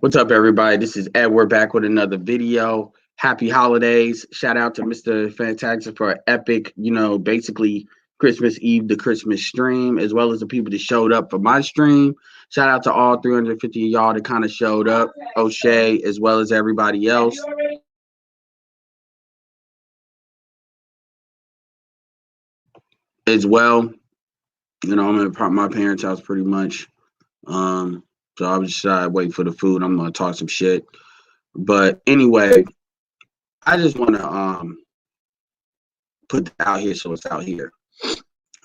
What's up, everybody? This is Ed. We're back with another video. Happy holidays. Shout out to Mr. Fantastic for an epic, basically Christmas Eve to Christmas stream, as well as the people that showed up for my stream. Shout out to all 350 of y'all that kind of showed up, O'Shea, as well as everybody else. As well, I'm at my parents' house pretty much. So I was just waiting for the food. I'm gonna talk some shit. But anyway, I just want to put that out here so it's out here.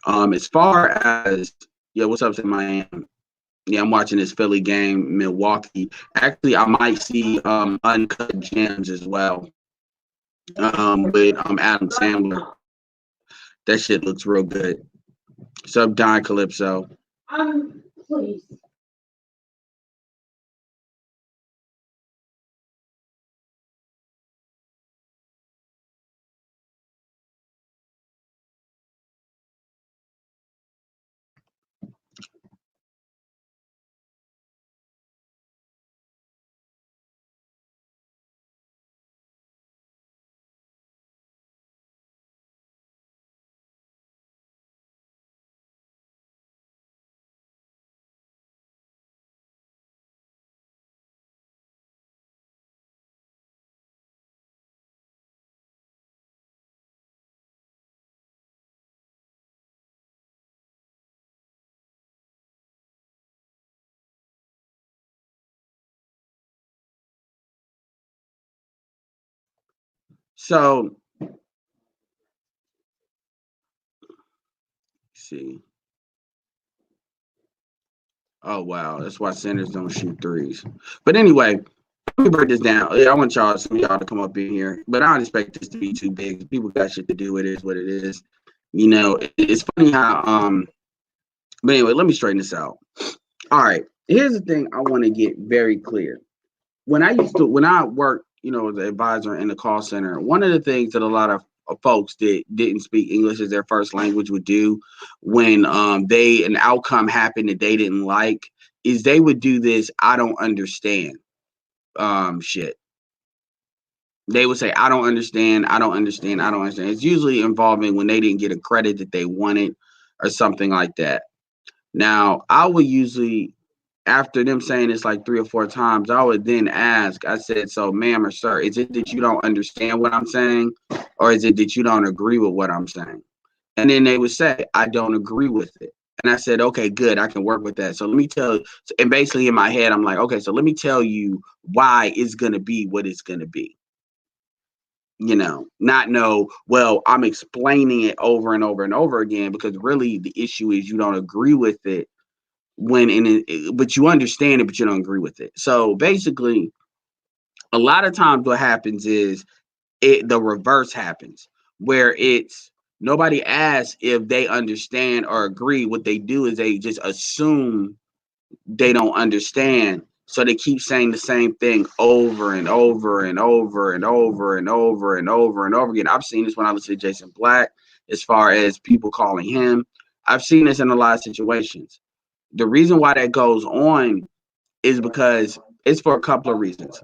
As far as what's up to Miami? Yeah, I'm watching this Philly game, Milwaukee. Actually, I might see Uncut Gems as well. With Adam Sandler. That shit looks real good. What's up, Don Calypso? Please. So, see. Oh wow, that's why centers don't shoot threes. But anyway, let me break this down. I want some of y'all to come up in here, but I don't expect this to be too big. People got shit to do. It is what it is. It's funny how But anyway, let me straighten this out. All right, here's the thing I want to get very clear. When I worked, as an advisor in the call center, one of the things that a lot of folks that didn't speak English as their first language would do when an outcome happened that they didn't like is they would do this I don't understand shit. They would say I don't understand, I don't understand, I don't understand. It's usually involving when they didn't get a credit that they wanted or something like that. Now, I would usually, after them saying this like 3 or 4 times, I would then ask, I said, so ma'am or sir, is it that you don't understand what I'm saying? Or is it that you don't agree with what I'm saying? And then they would say, I don't agree with it. And I said, okay, good, I can work with that. So let me tell you, and basically in my head, I'm like, okay, so let me tell you why it's going to be what it's going to be. Not know, well, I'm explaining it over and over and over again because really the issue is you don't agree with it but you understand it, but you don't agree with it. So basically, a lot of times what happens is the reverse happens where it's nobody asks if they understand or agree. What they do is they just assume they don't understand. So they keep saying the same thing over and over and over and over and over and over and over again. I've seen this when I listen to Jason Black, as far as people calling him. I've seen this in a lot of situations. The reason why that goes on is because it's for a couple of reasons.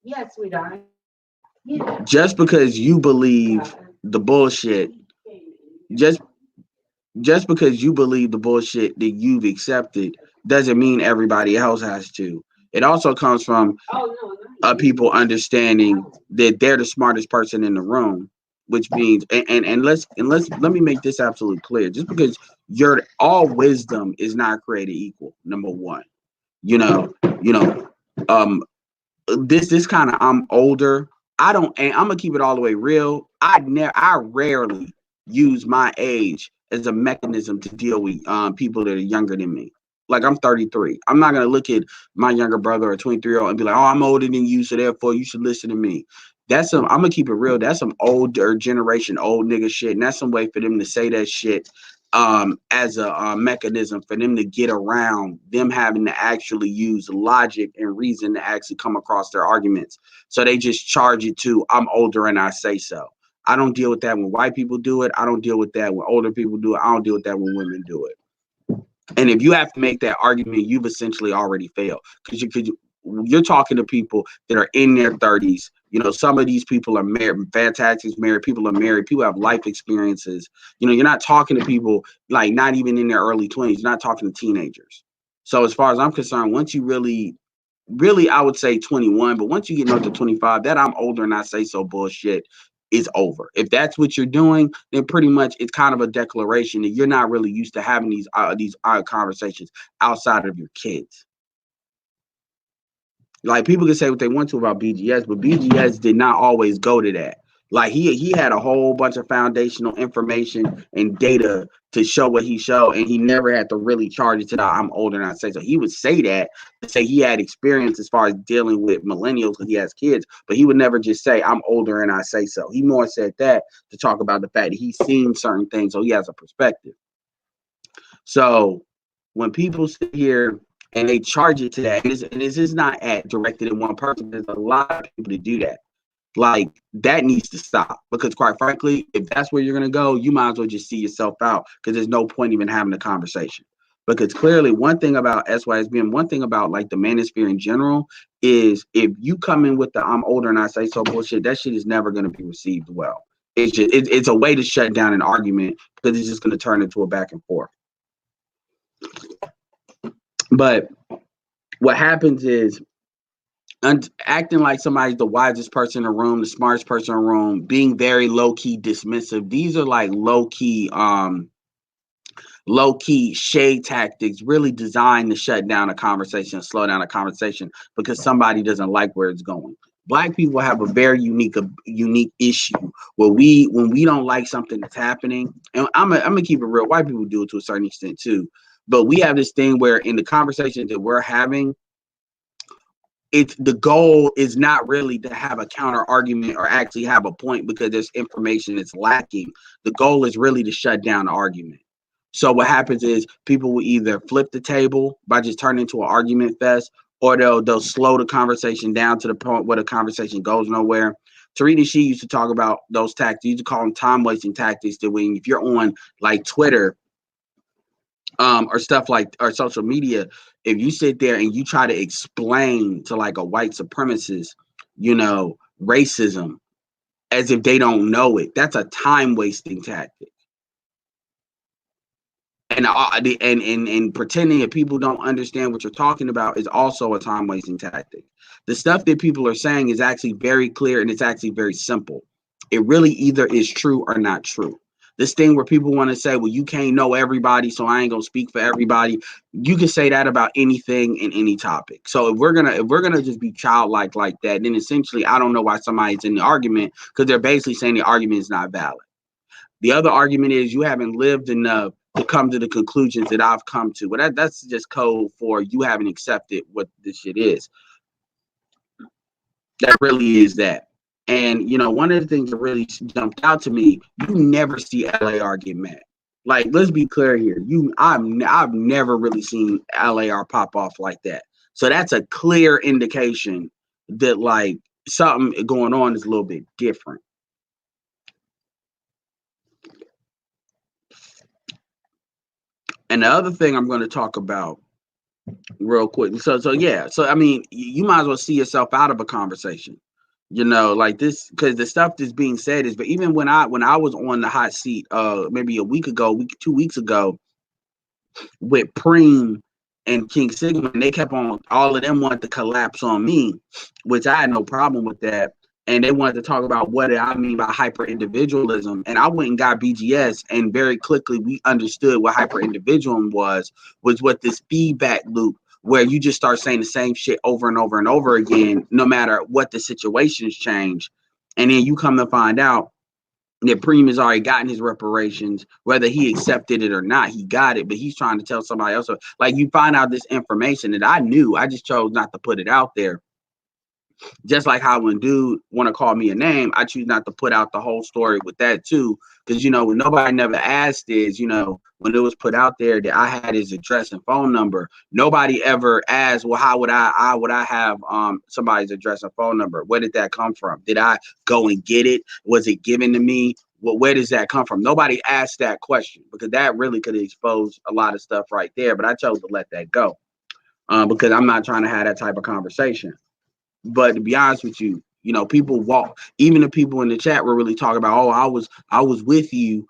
Yes, sweetheart. Just because you believe the bullshit, just because you believe the bullshit that you've accepted doesn't mean everybody else has to. It also comes from people understanding that they're the smartest person in the room, which means and let me make this absolutely clear. Just because your all wisdom is not created equal, number one. You know, you know, um this kind of I'm older. And I'm gonna keep it all the way real. I rarely use my age as a mechanism to deal with people that are younger than me. Like I'm 33. I'm not gonna look at my younger brother or 23-year-old and be like, oh, I'm older than you, so therefore you should listen to me. I'm gonna keep it real. That's some older generation, old nigga shit. And that's some way for them to say that shit as a mechanism for them to get around them having to actually use logic and reason to actually come across their arguments. So they just charge it to I'm older and I say so. I don't deal with that when white people do it. I don't deal with that when older people do it. I don't deal with that when women do it. And if you have to make that argument, you've essentially already failed, because you're talking to people that are in their 30s. You know, some of these people are married, fantastic married people are married, people have life experiences. You know, you're not talking to people like not even in their early 20s. You're not talking to teenagers. So as far as I'm concerned, once you really, I would say 21, but once you get up to 25, that I'm older and I say so bullshit is over. If that's what you're doing, then pretty much it's kind of a declaration that you're not really used to having these conversations outside of your kids. Like, people can say what they want to about BGS, but BGS did not always go to that. Like, he had a whole bunch of foundational information and data to show what he showed, and he never had to really charge it to the I'm older than I say so. He would say that to say he had experience as far as dealing with millennials because he has kids, but he would never just say I'm older and I say so. He more said that to talk about the fact that he's seen certain things, so he has a perspective. So when people sit here and they charge it to that, and this is not directed at one person, there's a lot of people that do that. Like, that needs to stop, because quite frankly, if that's where you're going to go, you might as well just see yourself out, because there's no point even having a conversation. Because clearly, one thing about SYSBM, one thing about like the manosphere in general, is if you come in with the I'm older and I say so bullshit, that shit is never going to be received well. It's a way to shut down an argument, because it's just going to turn into a back and forth. But what happens is, acting like somebody's the wisest person in the room, the smartest person in the room, being very low-key dismissive. These are like low-key shade tactics, really designed to shut down a conversation, slow down a conversation, because somebody doesn't like where it's going. Black people have a very unique issue where when we don't like something that's happening, and I'm gonna keep it real. White people do it to a certain extent too, but we have this thing where in the conversations that we're having, the goal is not really to have a counter argument or actually have a point because there's information that's lacking. The goal is really to shut down the argument. So what happens is people will either flip the table by just turning into an argument fest, or they'll slow the conversation down to the point where the conversation goes nowhere. Tarita She used to talk about those tactics. You used to call them time wasting tactics. That when if you're on like Twitter, or stuff like, or social media, if you sit there and you try to explain to like a white supremacist, you know, racism as if they don't know it, that's a time wasting tactic. And pretending that people don't understand what you're talking about is also a time wasting tactic. The stuff that people are saying is actually very clear, and it's actually very simple. It really either is true or not true. This thing where people want to say, well, you can't know everybody, so I ain't gonna speak for everybody. You can say that about anything in any topic. So if we're gonna just be childlike like that, then essentially I don't know why somebody's in the argument, because they're basically saying the argument is not valid. The other argument is you haven't lived enough to come to the conclusions that I've come to. But that's just code for you haven't accepted what this shit is. That really is that. And, you know, one of the things that really jumped out to me, you never see LAR get mad. Like, let's be clear here. I've never really seen LAR pop off like that. So that's a clear indication that, like, something going on is a little bit different. And the other thing I'm going to talk about real quick. So yeah. So I mean, you might as well see yourself out of a conversation. You know, like this, because the stuff that's being said is. But even when I was on the hot seat, maybe a week ago, 2 weeks ago, with Preem and King Sigma, and they kept on. All of them wanted to collapse on me, which I had no problem with that. And they wanted to talk about what I mean by hyper individualism. And I went and got BGS, and very quickly we understood what hyper individualism was what this feedback loop where you just start saying the same shit over and over and over again, no matter what the situations change. And then you come to find out that Preem has already gotten his reparations, whether he accepted it or not. He got it, but he's trying to tell somebody else. Like, you find out this information that I knew, I just chose not to put it out there. Just like how when dude want to call me a name, I choose not to put out the whole story with that too. Because, you know, when nobody never asked is, you know, when it was put out there that I had his address and phone number, nobody ever asked, well, how would I have somebody's address and phone number? Where did that come from? Did I go and get it? Was it given to me? Well, where does that come from? Nobody asked that question because that really could expose a lot of stuff right there. But I chose to let that go because I'm not trying to have that type of conversation. But to be honest with you, people walk. Even the people in the chat were really talking about, oh, I was with you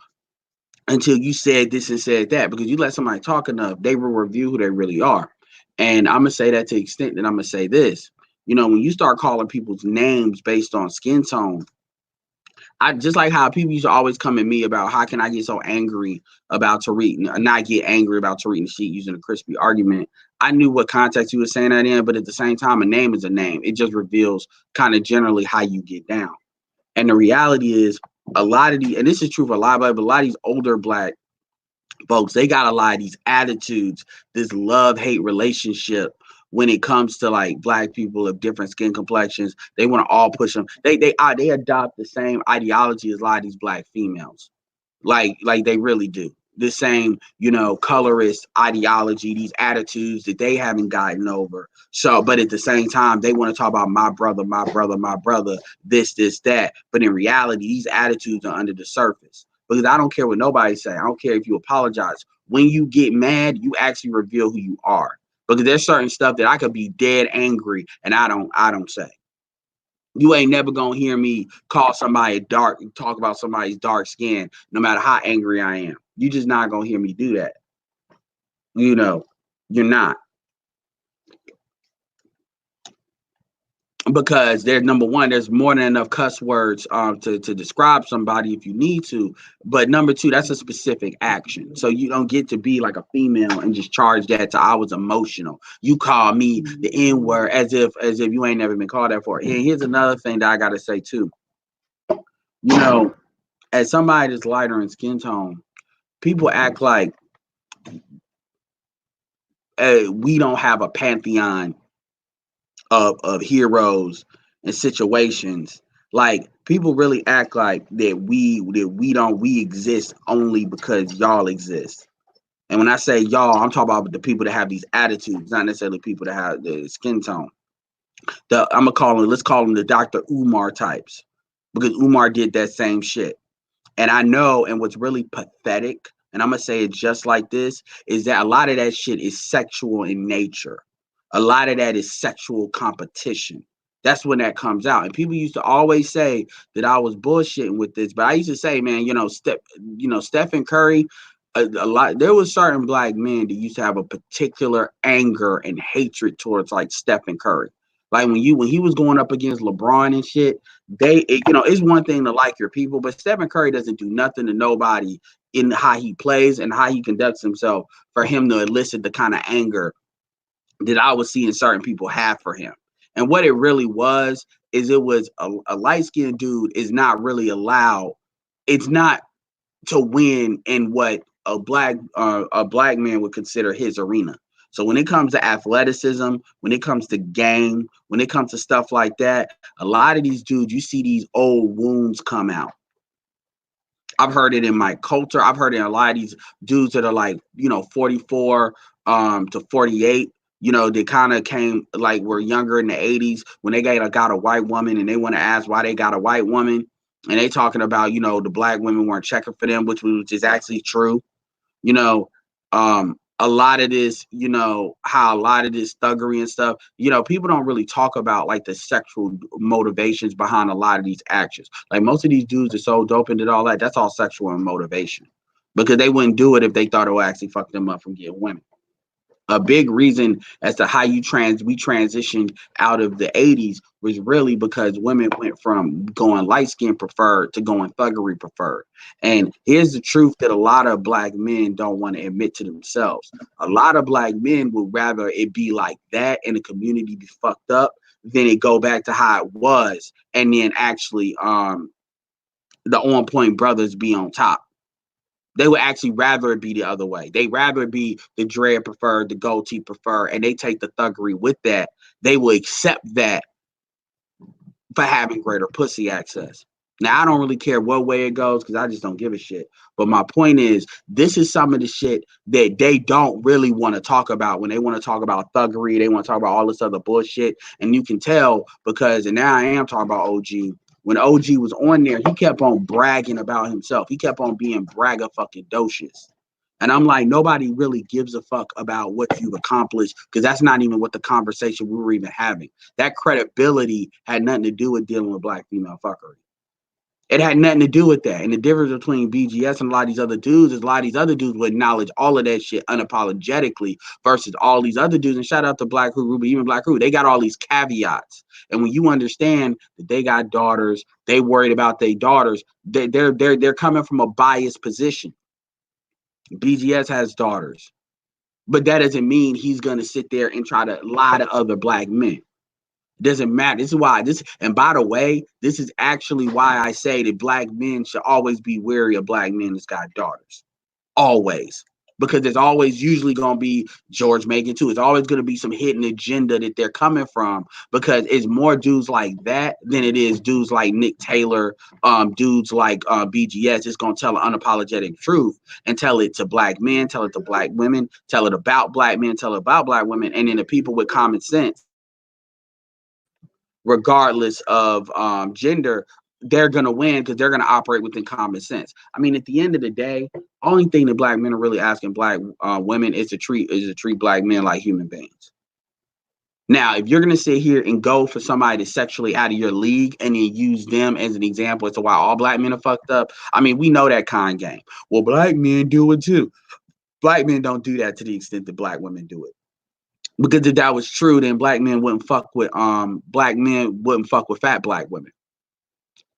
until you said this and said that. Because you let somebody talk enough, they will review who they really are. And I'm gonna say that to the extent that I'm gonna say this. When you start calling people's names based on skin tone, I just like how people used to always come at me about how can I get so angry about Tariq, not get angry about Tariq and shit using a crispy argument. I knew what context you were saying that in, but at the same time, a name is a name. It just reveals kind of generally how you get down. And the reality is, a lot of these, and this is true for a lot of these older black folks, they got a lot of these attitudes, this love-hate relationship when it comes to like black people of different skin complexions. They want to all push them. They adopt the same ideology as a lot of these black females. Like they really do. The same, colorist ideology, these attitudes that they haven't gotten over. So, but at the same time, they want to talk about my brother, this, that. But in reality, these attitudes are under the surface. Because I don't care what nobody say. I don't care if you apologize. When you get mad, you actually reveal who you are. Because there's certain stuff that I could be dead angry and I don't say. You ain't never gonna hear me call somebody dark, talk about somebody's dark skin, no matter how angry I am. You just not gonna hear me do that. You're not. Because there's number one, there's more than enough cuss words to describe somebody if you need to. But number two, that's a specific action. So you don't get to be like a female and just charge that to I was emotional. You call me the N-word as if you ain't never been called that for. And here's another thing that I gotta say too. As somebody that's lighter in skin tone, people act like we don't have a pantheon of heroes and situations. Like people really act like that we exist only because y'all exist. And when I say y'all, I'm talking about the people that have these attitudes, not necessarily people that have the skin tone. Let's call them the Dr. Umar types, because Umar did that same shit. And I know, and what's really pathetic, and I'm gonna say it just like this, is that a lot of that shit is sexual in nature. A lot of that is sexual competition. That's when that comes out. And people used to always say that I was bullshitting with this, but I used to say, man, Stephen Curry, a lot. There was certain black men that used to have a particular anger and hatred towards like Stephen Curry. Like when he was going up against LeBron and shit, it's one thing to like your people, but Stephen Curry doesn't do nothing to nobody in how he plays and how he conducts himself for him to elicit the kind of anger that I was seeing certain people have for him. And what it really was is it was a light-skinned dude is not really allowed. It's not to win in what a black man would consider his arena. So when it comes to athleticism, when it comes to game, when it comes to stuff like that, a lot of these dudes, you see these old wounds come out. I've heard it in my culture. I've heard it in a lot of these dudes that are like, 44 to 48. They kind of came like were younger in the 80s when they got a white woman and they want to ask why they got a white woman. And they talking about, the black women weren't checking for them, which is actually true. A lot of this, how a lot of this thuggery and stuff, people don't really talk about like the sexual motivations behind a lot of these actions. Like most of these dudes are so dope and did all that. That's all sexual motivation because they wouldn't do it if they thought it would actually fuck them up from getting women. A big reason as to how we transitioned out of the 80s was really because women went from going light skin preferred to going thuggery preferred. And here's the truth that a lot of black men don't want to admit to themselves. A lot of black men would rather it be like that and the community be fucked up than it go back to how it was and then actually the on point brothers be on top. They would actually rather it be the other way. They rather be the dread preferred, the goatee preferred, and they take the thuggery with that. They will accept that for having greater pussy access. Now, I don't really care what way it goes because I just don't give a shit. But my point is, this is some of the shit that they don't really want to talk about when they want to talk about thuggery. They want to talk about all this other bullshit. And you can tell because, and now I am talking about OG, when OG was on there, he kept on bragging about himself. He kept on being bragga fucking docious. And I'm like, nobody really gives a fuck about what you've accomplished, because that's not even what the conversation we were even having. That credibility had nothing to do with dealing with black female fuckery. It had nothing to do with that. And the difference between BGS and a lot of these other dudes is a lot of these other dudes would acknowledge all of that shit unapologetically versus all these other dudes. And shout out to Black Who Ruby, even Black Who, they got all these caveats. And when you understand that they got daughters, they worried about their daughters, they're coming from a biased position. BGS has daughters, but that doesn't mean he's gonna sit there and try to lie to other black men. Doesn't matter. This is why and by the way, this is actually why I say that black men should always be wary of black men that's got daughters. Always. Because there's always usually going to be George Macon too. It's always going to be some hidden agenda that they're coming from, because it's more dudes like that than it is dudes like Nick Taylor, dudes like BGS. It's going to tell an unapologetic truth and tell it to black men, tell it to black women, tell it about black men, tell it about black women, and then the people with common sense, regardless of gender, they're going to win because they're going to operate within common sense. I mean, at the end of the day, only thing that black men are really asking black women is to treat black men like human beings. Now, if you're going to sit here and go for somebody that's sexually out of your league and then use them as an example as to why all black men are fucked up, I mean, we know that kind of game. Well, black men do it too. Black men don't do that to the extent that black women do it. Because if that was true, then black men wouldn't fuck with fat black women.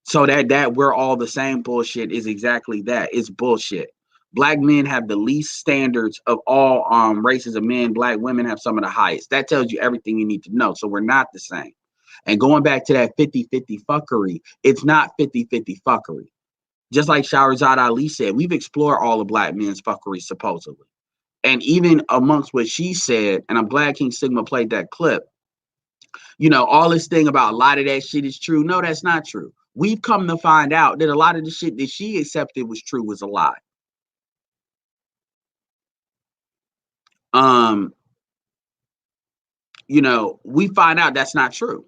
So that we're all the same bullshit is exactly that. It's bullshit. Black men have the least standards of all races of men. Black women have some of the highest. That tells you everything you need to know. So we're not the same. And going back to that 50-50 fuckery, it's not 50-50 fuckery. Just like Shahrazad Ali said, we've explored all of black men's fuckery supposedly. And even amongst what she said, and I'm glad King Sigma played that clip, you know, all this thing about a lot of that shit is true. No, that's not true. We've come to find out that a lot of the shit that she accepted was true was a lie. You know, we find out that's not true.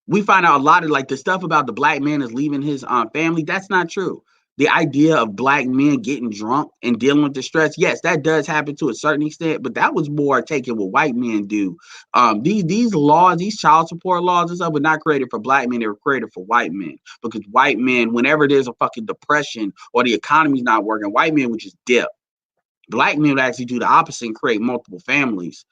We find out a lot of like the stuff about the black man is leaving his family. That's not true. The idea of black men getting drunk and dealing with distress, yes, that does happen to a certain extent, but that was more taking what white men do. These laws, these child support laws and stuff were not created for black men. They were created for white men, because white men, whenever there's a fucking depression or the economy's not working, white men would just dip. Black men would actually do the opposite and create multiple families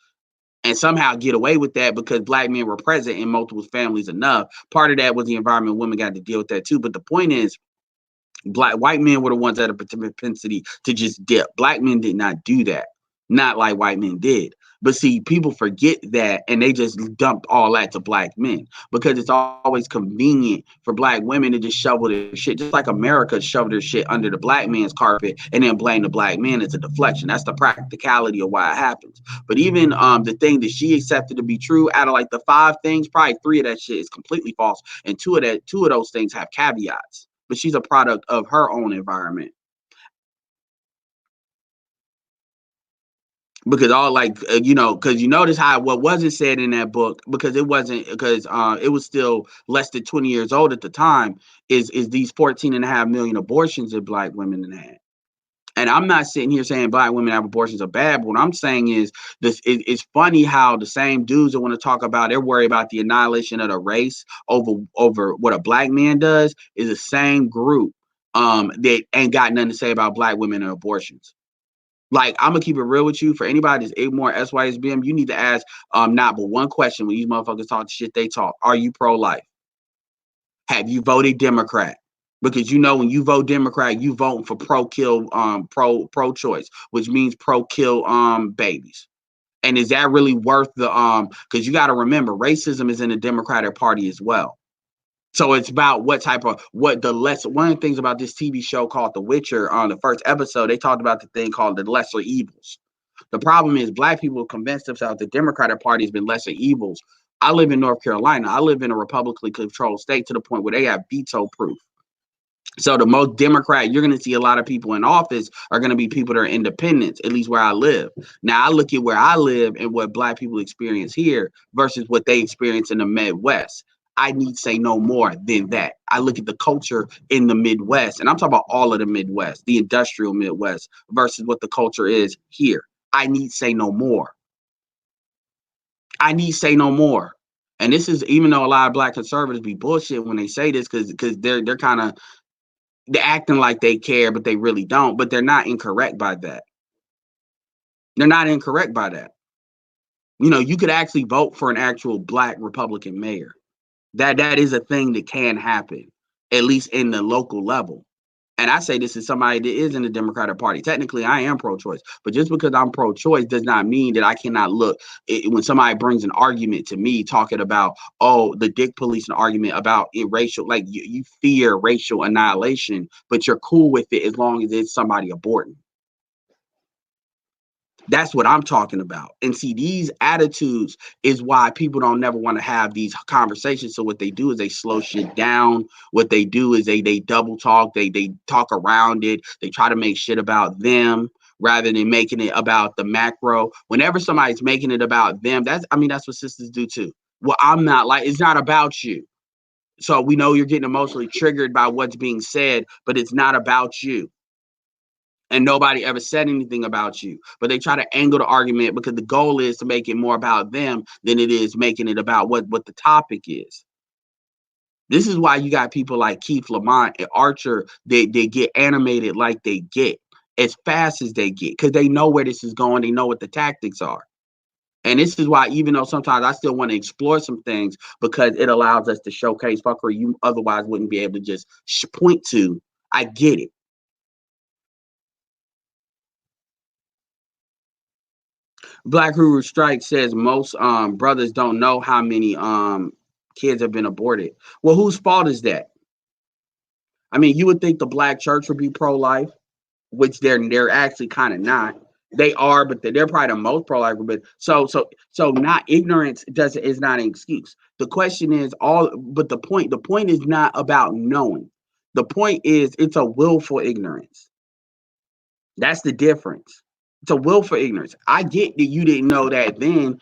and somehow get away with that because black men were present in multiple families enough. Part of that was the environment women got to deal with that too. But the point is, white men were the ones that had a propensity to just dip. Black men did not do that. Not like white men did. But see, people forget that and they just dumped all that to black men because it's always convenient for black women to just shovel their shit, just like America shoveled their shit under the black man's carpet and then blame the black man as a deflection. That's the practicality of why it happens. But even the thing that she accepted to be true, out of like the 5 things, probably 3 of that shit is completely false, and 2 of those things have caveats. But she's a product of her own environment. Because all like, because you notice how what wasn't said in that book, because it was still less than 20 years old at the time, is these 14.5 million abortions that black women had. And I'm not sitting here saying black women have abortions are bad, but what I'm saying is it's funny how the same dudes that want to talk about, they're worried about the annihilation of the race over what a black man does, is the same group that ain't got nothing to say about black women and abortions. Like, I'm gonna keep it real with you. For anybody that's more SYSBM, you need to ask not but one question when these motherfuckers talk the shit they talk. Are you pro-life? Have you voted Democrat? Because when you vote Democrat, you vote for pro-kill, pro-choice, which means pro-kill babies. And is that really worth the because you got to remember, racism is in the Democratic Party as well. So it's about one of the things about this TV show called The Witcher, on the first episode, they talked about the thing called the lesser evils. The problem is black people convince themselves the Democratic Party has been lesser evils. I live in North Carolina. I live in a Republican controlled state to the point where they have veto proof. So the most Democrat, you're going to see a lot of people in office are going to be people that are independents, at least where I live. Now, I look at where I live and what black people experience here versus what they experience in the Midwest. I need say no more than that. I look at the culture in the Midwest, and I'm talking about all of the Midwest, the industrial Midwest, versus what the culture is here. I need say no more. I need say no more. And this is even though a lot of black conservatives be bullshit when they say this, because they're kind of they're acting like they care, but they really don't. But they're not incorrect by that. They're not incorrect by that. You know, you could actually vote for an actual black Republican mayor. That is a thing that can happen, at least in the local level. And I say this is somebody that is in the Democratic Party. Technically, I am pro-choice, but just because I'm pro-choice does not mean that I cannot look when somebody brings an argument to me talking about, oh, the dick police, an argument about racial, like you fear racial annihilation, but you're cool with it as long as it's somebody aborting. That's what I'm talking about. And see, these attitudes is why people don't never want to have these conversations. So what they do is they slow shit down. What they do is they double talk. They talk around it. They try to make shit about them rather than making it about the macro. Whenever somebody's making it about them, that's what sisters do too. Well, I'm not like, it's not about you. So we know you're getting emotionally triggered by what's being said, but it's not about you. And nobody ever said anything about you, but they try to angle the argument because the goal is to make it more about them than it is making it about what the topic is. This is why you got people like Keith Lamont and Archer, they get animated like they get as fast as they get because they know where this is going. They know what the tactics are. And this is why, even though sometimes I still want to explore some things because it allows us to showcase fuckery you otherwise wouldn't be able to just point to. I get it. Black Guru Strike says most brothers don't know how many kids have been aborted. Well, whose fault is that? I mean, you would think the black church would be pro-life, which they're actually kind of not. They are, but they're probably the most pro-life. But so not ignorance is not an excuse. The question is but the point is not about knowing. The point is it's a willful ignorance. That's the difference. It's a willful ignorance. I get that you didn't know that then.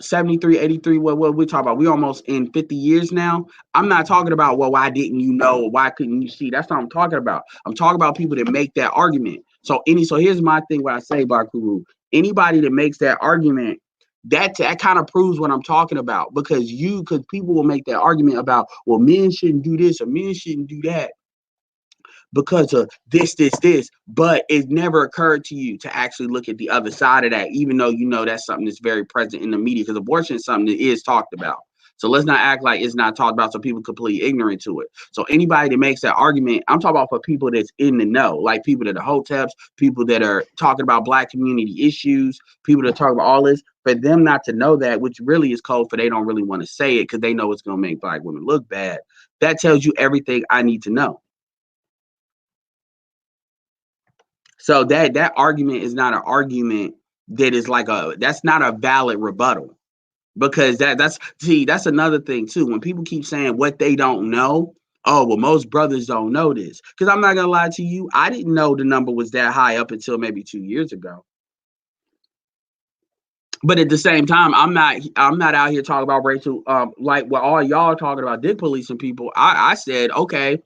73, 83, what we talk about? We almost in 50 years now. I'm not talking about, well, why didn't you know? Why couldn't you see? That's not what I'm talking about. I'm talking about people that make that argument. So here's my thing, what I say, Bakuru. Anybody that makes that argument, that kind of proves what I'm talking about because people will make that argument about, well, men shouldn't do this or men shouldn't do that because of this, but it never occurred to you to actually look at the other side of that, even though you know that's something that's very present in the media because abortion is something that is talked about. So let's not act like it's not talked about so people completely ignorant to it. So anybody that makes that argument, I'm talking about for people that's in the know, like people that are hoteps, people that are talking about black community issues, people that talk about all this, for them not to know that, which really is code for they don't really want to say it because they know it's going to make black women look bad. That tells you everything I need to know. So that argument is not an argument that is that's not a valid rebuttal because that's another thing too. When people keep saying what they don't know, oh, well, most brothers don't know this. Because I'm not gonna lie to you, I didn't know the number was that high up until maybe 2 years ago. But at the same time, I'm not out here talking about racial like what all y'all talking about dick policing people. I said, okay,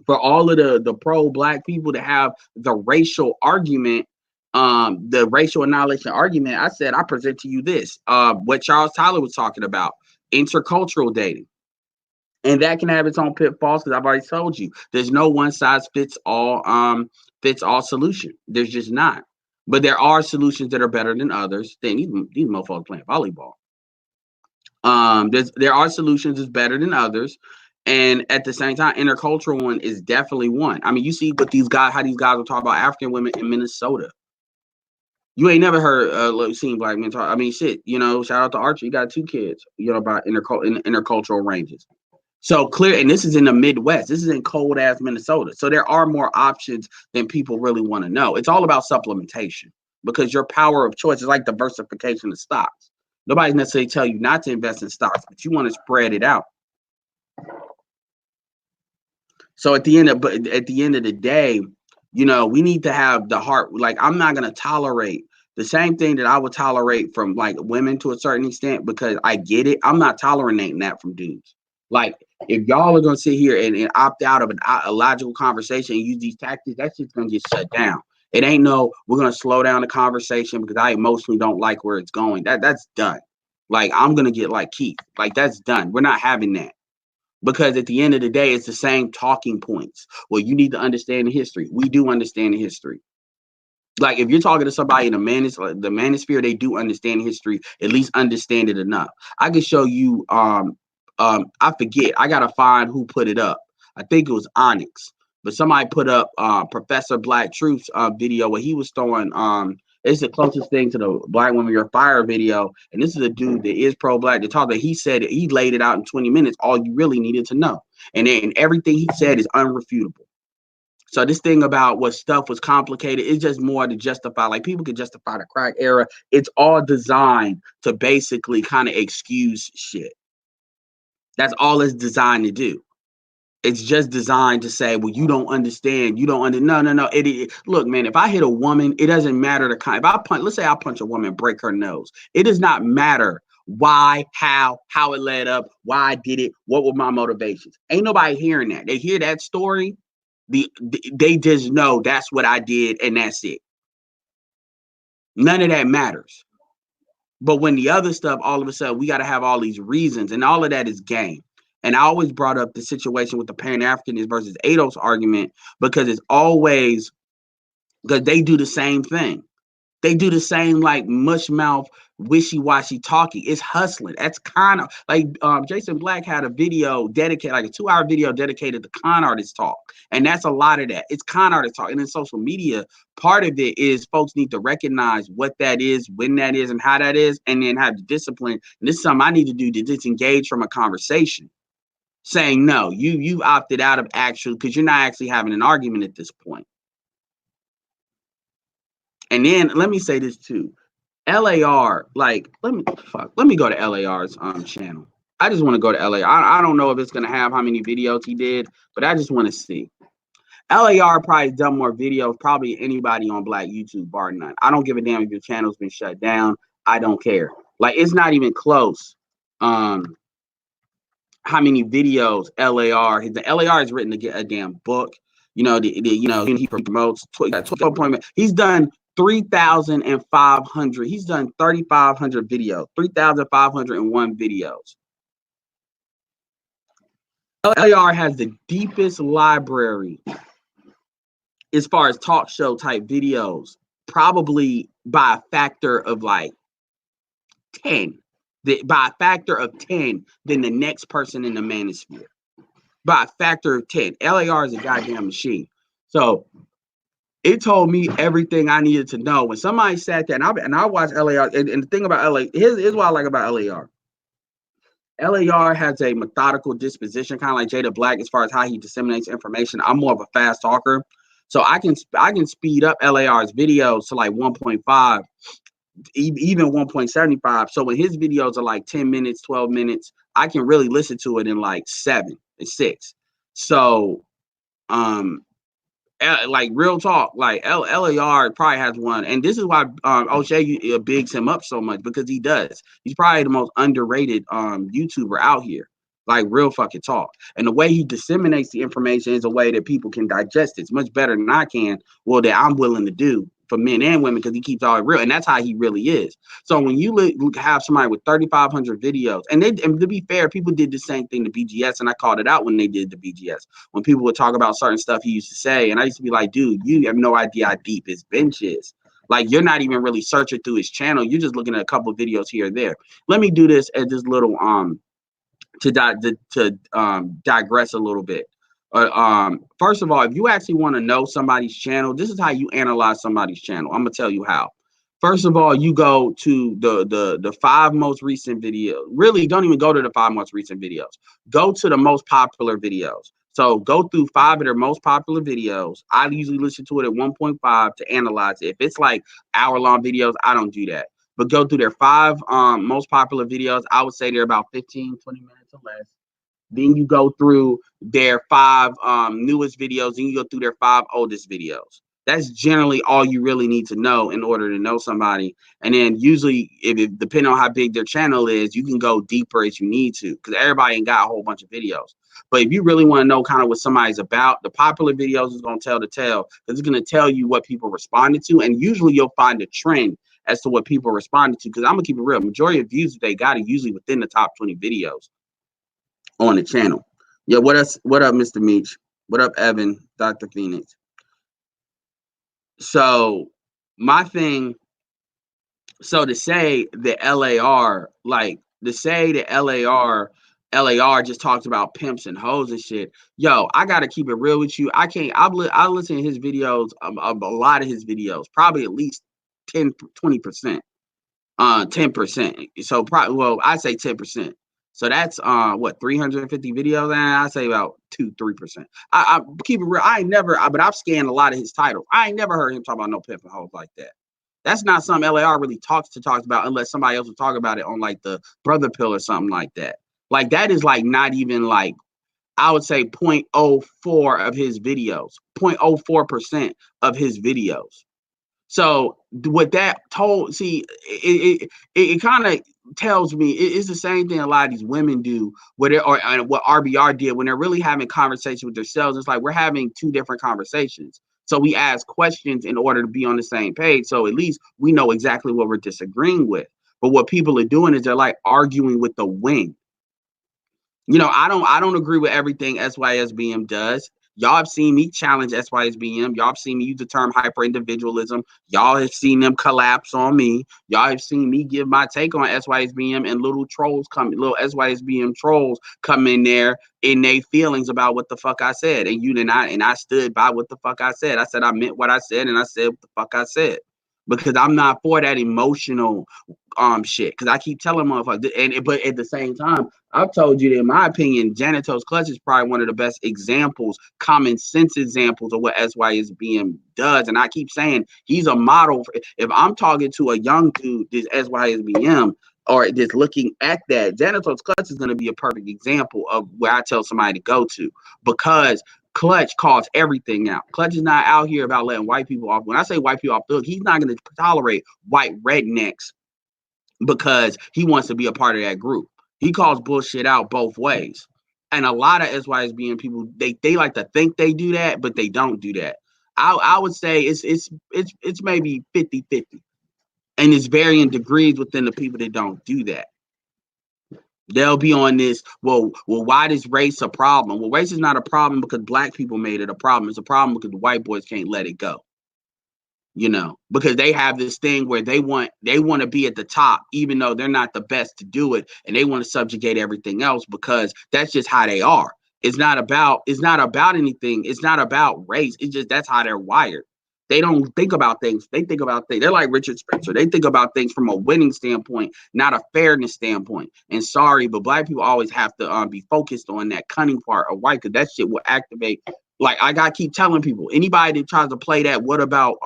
for all of the pro-black people to have the racial argument, the racial annihilation argument, I said, I present to you this, what Charles Tyler was talking about, intercultural dating. And that can have its own pitfalls because I've already told you, there's no one size fits all solution. There's just not. But there are solutions that are better than others. These motherfuckers playing volleyball. There are solutions that's better than others. And at the same time, intercultural one is definitely one. I mean, you see what how these guys will talk about African women in Minnesota. You ain't never heard seen black men talk. I mean, shit, shout out to Archie. You got 2 kids, about intercultural ranges. So clear, and this is in the Midwest. This is in cold ass Minnesota. So there are more options than people really want to know. It's all about supplementation because your power of choice is like diversification of stocks. Nobody's necessarily tell you not to invest in stocks, but you want to spread it out. So at the end of the day, we need to have the heart. Like, I'm not going to tolerate the same thing that I would tolerate from like women to a certain extent because I get it. I'm not tolerating that from dudes. Like, if y'all are gonna sit here and opt out of a logical conversation and use these tactics, that shit's gonna get shut down. It ain't no, we're gonna slow down the conversation because I emotionally don't like where it's going. That's done. Like, I'm gonna get like Keith. Like, that's done. We're not having that. Because at the end of the day, it's the same talking points. Well, you need to understand the history. We do understand the history. Like, if you're talking to somebody in the manosphere, they do understand history, at least understand it enough. I can show you, I forget, I gotta find who put it up. I think it was Onyx, but somebody put up Professor Black Truth's video where he was throwing it's the closest thing to the Black Women Your Fire video. And this is a dude that is pro-black that talked that he said he laid it out in 20 minutes, all you really needed to know. And then everything he said is unrefutable. So this thing about what stuff was complicated, it's just more to justify, like people could justify the crack era. It's all designed to basically kind of excuse shit. That's all it's designed to do. It's just designed to say, well, you don't understand. You don't understand. No. Look, man, if I hit a woman, it doesn't matter the kind. If I punch, let's say I punch a woman and break her nose. It does not matter why, how it led up, why I did it, what were my motivations. Ain't nobody hearing that. They hear that story. They just know that's what I did and that's it. None of that matters. But when the other stuff, all of a sudden, we got to have all these reasons, and all of that is game. And I always brought up the situation with the Pan-Africanist versus ADOS argument because it's always because they do the same thing. They do the same like mush mouth, wishy-washy talking. It's hustling. That's kind of like Jason Black had a video dedicated, like a 2-hour video dedicated to con artist talk. And that's a lot of that. It's con artist talk. And in social media, part of it is folks need to recognize what that is, when that is, and how that is, and then have the discipline. And this is something I need to do to disengage from a conversation. Saying no, you opted out of actual because you're not actually having an argument at this point. And then let me say this too. LAR, like, let me go to LAR's channel. I just want to go to LAR. I don't know if it's gonna have how many videos he did, but I just want to see. LAR probably done more videos, probably anybody on Black YouTube, bar none. I don't give a damn if your channel's been shut down. I don't care. Like, it's not even close. How many videos LAR? The LAR has written a damn book. You know, he promotes 12 he's done 3,500. He's done 3,500 videos, 3,501 videos. LAR has the deepest library as far as talk show type videos, probably by a factor of like 10. By a factor of 10 than the next person in the manosphere. By a factor of 10. LAR is a goddamn machine. So it told me everything I needed to know. When somebody sat there, and I watched LAR, and the thing about LA, here's what I like about LAR. LAR has a methodical disposition, kind of like Jada Black, as far as how he disseminates information. I'm more of a fast talker. So I can speed up LAR's videos to like 1.5. Even 1.75. So when his videos are like 10 minutes, 12 minutes, I can really listen to it in like 7 and 6. So, like real talk, like LAR probably has one. And this is why O'Shea bigs him up so much, because he does. He's probably the most underrated YouTuber out here. Like real fucking talk. And the way he disseminates the information is a way that people can digest it. It's much better than I can, well, that I'm willing to do for men and women, because he keeps all it real, and that's how he really is. So when you have somebody with 3,500 videos, and to be fair, people did the same thing to BGS, and I called it out when they did the BGS. When people would talk about certain stuff he used to say, and I used to be like, dude, you have no idea how deep his bench is. Like, you're not even really searching through his channel. You're just looking at a couple of videos here or there. Let me do this as this little to digress a little bit. First of all, if you actually want to know somebody's channel, this is how you analyze somebody's channel. I'm gonna tell you how. First of all, you go to the 5 most recent videos. Really, don't even go to the 5 most recent videos. Go to the most popular videos. So go through 5 of their most popular videos. I usually listen to it at 1.5 to analyze it. If it's like hour-long videos, I don't do that. But go through their 5 most popular videos. I would say they're about 15, 20 minutes or less. Then you go through their 5 newest videos, and you go through their 5 oldest videos. That's generally all you really need to know in order to know somebody. And then usually, if it depending on how big their channel is, you can go deeper as you need to, because everybody ain't got a whole bunch of videos. But if you really want to know kind of what somebody's about, the popular videos is going to tell the tale, because it's going to tell you what people responded to. And usually you'll find a trend as to what people responded to, because I'm going to keep it real. Majority of views that they got are usually within the top 20 videos on the channel. Yeah, what up, Mr. Meach? What up, Evan, Dr. Phoenix? So my thing, so to say the LAR, like to say the LAR just talks about pimps and hoes and shit. Yo, I gotta keep it real with you. I can't. I listen to his videos, a lot of his videos, probably at least 10, 20%. 10%. So probably, well, I say 10%. So that's what, 350 videos, and I say about 2-3%. I keep it real. I ain't never, but I've scanned a lot of his titles. I ain't never heard him talk about no pimp and hoes like that. That's not something LAR really talks about unless somebody else will talk about it on like the Brother Pill or something like that. Like that is like not even like, I would say 0.04 of his videos, 0.04% of his videos. So what that told, see, it kind of tells me it's the same thing a lot of these women do, what RBR did when they're really having conversation with themselves. It's like we're having two different conversations. So we ask questions in order to be on the same page. So at least we know exactly what we're disagreeing with. But what people are doing is they're like arguing with the wind. You know, I don't agree with everything SYSBM does. Y'all have seen me challenge SYSBM. Y'all have seen me use the term hyper individualism. Y'all have seen them collapse on me. Y'all have seen me give my take on SYSBM, and little SYSBM trolls come in there in their feelings about what the fuck I said. And I stood by what the fuck I said. I said I meant what I said, and I said what the fuck I said. Because I'm not for that emotional shit. Because I keep telling motherfuckers, but at the same time, I've told you that in my opinion, Janitor's Clutch is probably one of the best examples, common sense examples of what SYSBM does. And I keep saying he's a model. If I'm talking to a young dude, this SYSBM, or just looking at that, Janitor's Clutch is going to be a perfect example of where I tell somebody to go to, because Clutch calls everything out. Clutch is not out here about letting white people off. When I say white people off the hook, he's not going to tolerate white rednecks because he wants to be a part of that group. He calls bullshit out both ways. And a lot of SYSBM people, they like to think they do that, but they don't do that. I would say it's maybe 50-50. And it's varying degrees within the people that don't do that. They'll be on this, well, why is race a problem? Well, race is not a problem because black people made it a problem. It's a problem because the white boys can't let it go. You know, because they have this thing where they want to be at the top, even though they're not the best to do it, and they want to subjugate everything else because that's just how they are. It's not about anything. It's not about race. It's just that's how they're wired. They don't think about things. They think about things. They're like Richard Spencer. They think about things from a winning standpoint, not a fairness standpoint. And sorry, but black people always have to be focused on that cunning part of white, because that shit will activate. Like I gotta keep telling people, anybody that tries to play that what about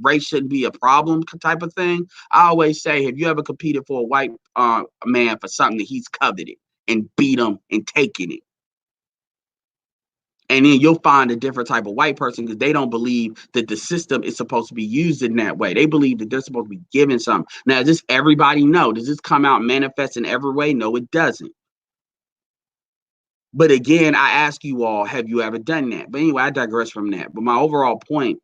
race shouldn't be a problem type of thing, I always say, have you ever competed for a white man for something that he's coveted and beat him and taken it? And then you'll find a different type of white person, because they don't believe that the system is supposed to be used in that way. They believe that they're supposed to be given something. Now, does everybody know? Does this come out manifest in every way? No, it doesn't. But again, I ask you all, have you ever done that? But anyway, I digress from that. But my overall point,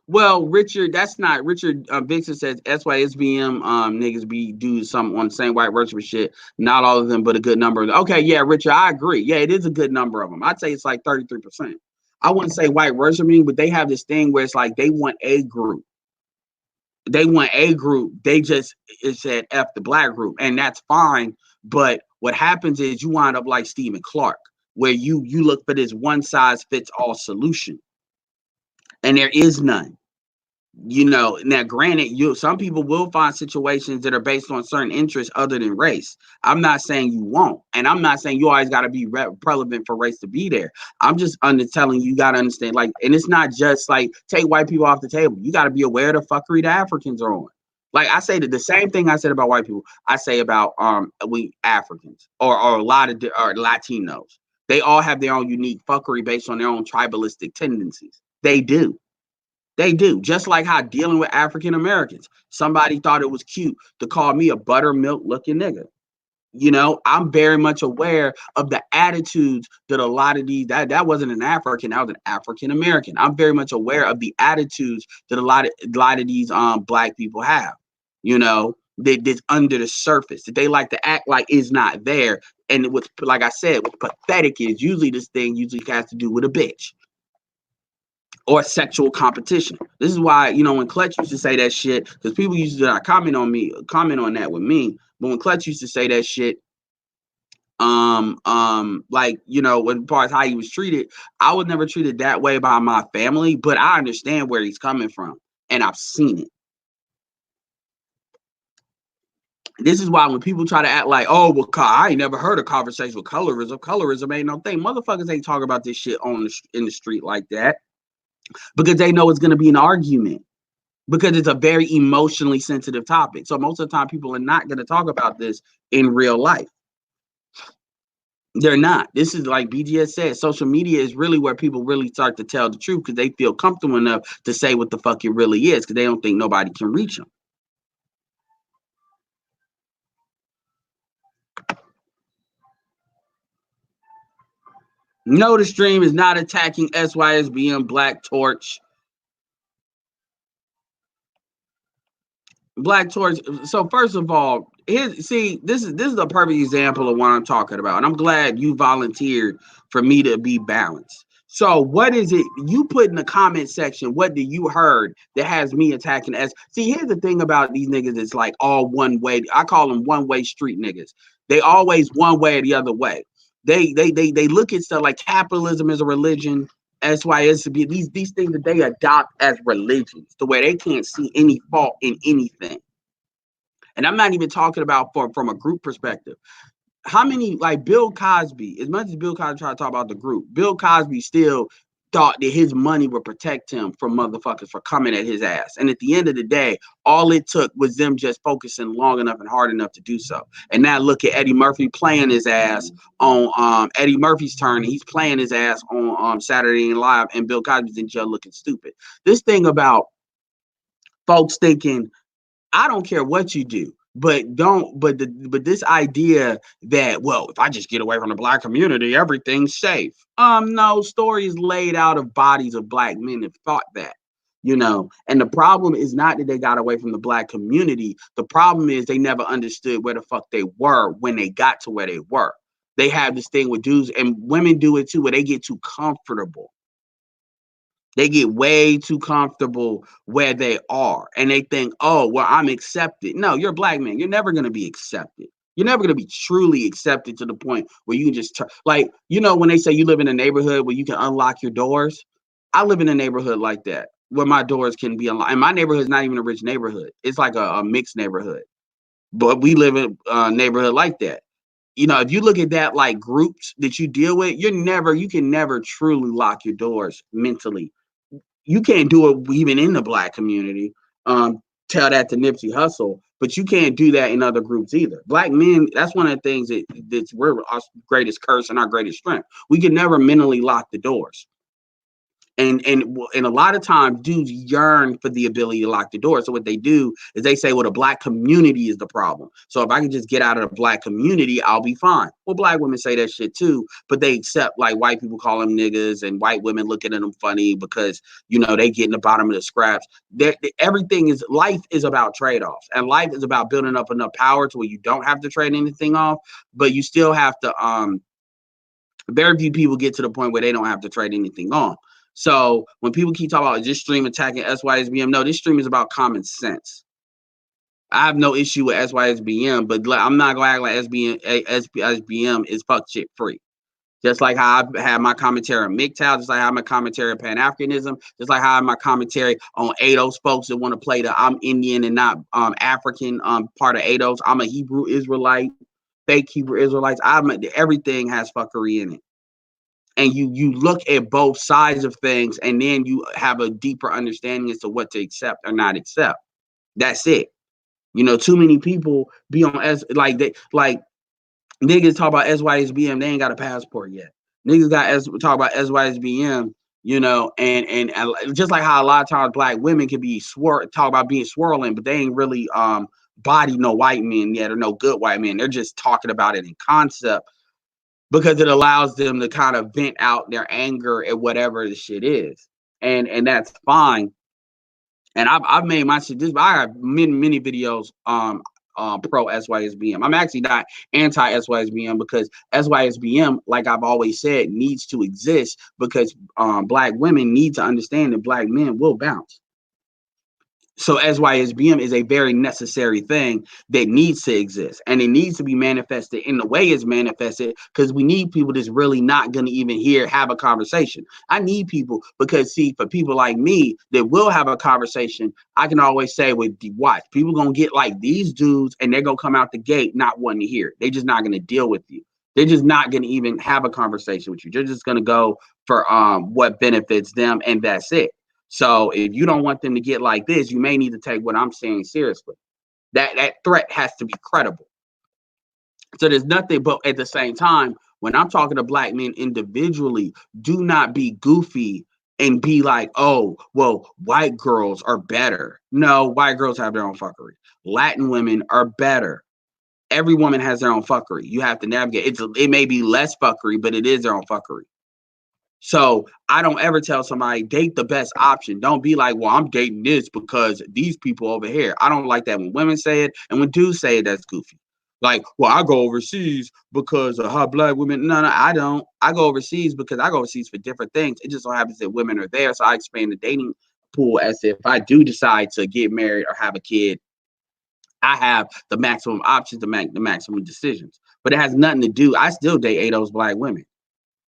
well, Richard, that's not Richard. Vixen says SYSBM niggas be do something on the same white worship shit. Not all of them, but a good number. Okay, yeah, Richard, I agree. Yeah, it is a good number of them. I'd say it's like 33%. I wouldn't say white worshiping, but they have this thing where it's like they want a group. They want a group. They just it said F the black group, and that's fine. But what happens is you wind up like Stephen Clark, where you look for this one size fits all solution, and there is none. You know, now granted, some people will find situations that are based on certain interests other than race. I'm not saying you won't, and I'm not saying you always got to be relevant for race to be there. I'm just telling you got to understand, like, and it's not just like take white people off the table. You got to be aware of the fuckery the Africans are on. Like I say that the same thing I said about white people, I say about we Africans or a lot of or Latinos. They all have their own unique fuckery based on their own tribalistic tendencies. They do. They do. Just like how dealing with African Americans, somebody thought it was cute to call me a buttermilk looking nigga. You know, I'm very much aware of the attitudes that a lot of these, that wasn't an African, that was an African American. I'm very much aware of the attitudes that a lot of these black people have, you know, that's under the surface, that they like to act like is not there. And what's, like I said, what's pathetic is usually this thing usually has to do with a bitch or sexual competition. This is why, you know, when Clutch used to say that shit, because people used to comment on that with me, but when Clutch used to say that shit, like, you know, as far as how he was treated, I was never treated that way by my family, but I understand where he's coming from, and I've seen it. This is why when people try to act like, oh, well, I ain't never heard a conversation with colorism. Colorism ain't no thing. Motherfuckers ain't talking about this shit in the street like that because they know it's going to be an argument, because it's a very emotionally sensitive topic. So most of the time, people are not going to talk about this in real life. They're not. This is like BGS said, social media is really where people really start to tell the truth because they feel comfortable enough to say what the fuck it really is because they don't think nobody can reach them. No, the stream is not attacking SYSBM Black Torch. Black Torch. So first of all, this is a perfect example of what I'm talking about, and I'm glad you volunteered for me to be balanced. So what is it you put in the comment section? What did you heard that has me attacking S? See, here's the thing about these niggas. It's like all one way. I call them one way street niggas. They always one way or the other way. They look at stuff like capitalism is a religion. SYSB, these things that they adopt as religions to where they can't see any fault in anything. And I'm not even talking about from a group perspective. How many, like Bill Cosby, as much as Bill Cosby tried to talk about the group, Bill Cosby still thought that his money would protect him from motherfuckers for coming at his ass. And at the end of the day, all it took was them just focusing long enough and hard enough to do so. And now look at Eddie Murphy playing his ass on Eddie Murphy's turn. He's playing his ass on Saturday Night Live, and Bill Cosby's in jail looking stupid. This thing about folks thinking, I don't care what you do, but this idea that, well, if I just get away from the black community, everything's safe. No, stories laid out of bodies of black men have thought that, you know, and the problem is not that they got away from the black community. The problem is they never understood where the fuck they were when they got to where they were. They have this thing with dudes, and women do it too, where they get too comfortable. They get way too comfortable where they are, and they think, oh, well, I'm accepted. No, you're a black man. You're never going to be accepted. You're never going to be truly accepted to the point where you can just like, you know, when they say you live in a neighborhood where you can unlock your doors. I live in a neighborhood like that where my doors can be unlocked. And my neighborhood is not even a rich neighborhood. It's like a mixed neighborhood, but we live in a neighborhood like that. You know, if you look at that like groups that you deal with, you can never truly lock your doors mentally. You can't do it even in the black community. Tell that to Nipsey Hussle, but you can't do that in other groups either. Black men, that's one of the things that's we're our greatest curse and our greatest strength. We can never mentally lock the doors. And a lot of times dudes yearn for the ability to lock the door. So what they do is they say, well, the black community is the problem. So if I can just get out of the black community, I'll be fine. Well, black women say that shit too, but they accept like white people call them niggas and white women looking at them funny because, you know, they get in the bottom of the scraps. Life is about trade-offs, and life is about building up enough power to where you don't have to trade anything off, but you still have to, very few people get to the point where they don't have to trade anything on. So when people keep talking about this stream attacking SYSBM, no, this stream is about common sense. I have no issue with SYSBM, but I'm not going to act like SBM is fuck shit free. Just like how I have my commentary on MGTOW, just like how I have my commentary on Pan-Africanism, just like how I have my commentary on ADOS folks that want to play the I'm Indian and not African part of ADOS. I'm a Hebrew Israelite, fake Hebrew Israelites. Everything has fuckery in it. And you look at both sides of things, and then you have a deeper understanding as to what to accept or not accept. That's it. You know, too many people be on niggas talk about SYSBM, they ain't got a passport yet. Niggas got talk about SYSBM, you know, and just like how a lot of times black women can be talk about being swirling, but they ain't really body no white men yet or no good white men. They're just talking about it in concept because it allows them to kind of vent out their anger at whatever the shit is. And that's fine. And I've made my shit this, but I have many videos pro SYSBM. I'm actually not anti SYSBM because SYSBM, like I've always said, needs to exist because black women need to understand that black men will bounce. So SYSBM is a very necessary thing that needs to exist, and it needs to be manifested in the way it's manifested because we need people that's really not going to even have a conversation. I need people because, see, for people like me that will have a conversation, I can always say, with watch, people going to get like these dudes and they're going to come out the gate not wanting to hear it. They're just not going to deal with you. They're just not going to even have a conversation with you. They're just going to go for what benefits them, and that's it. So if you don't want them to get like this, you may need to take what I'm saying seriously. That threat has to be credible. So there's nothing, but at the same time, when I'm talking to black men individually, do not be goofy and be like, oh, well, white girls are better. No, white girls have their own fuckery. Latin women are better. Every woman has their own fuckery. You have to navigate. It may be less fuckery, but it is their own fuckery. So I don't ever tell somebody date the best option. Don't be like, well, I'm dating this because these people over here. I don't like that when women say it, and when dudes say it, that's goofy. Like, well, I go overseas because of how black women. No, I don't. I go overseas because I go overseas for different things. It just so happens that women are there, so I expand the dating pool as if I do decide to get married or have a kid, I have the maximum options to make the maximum decisions. But it has nothing to do. I still date those black women.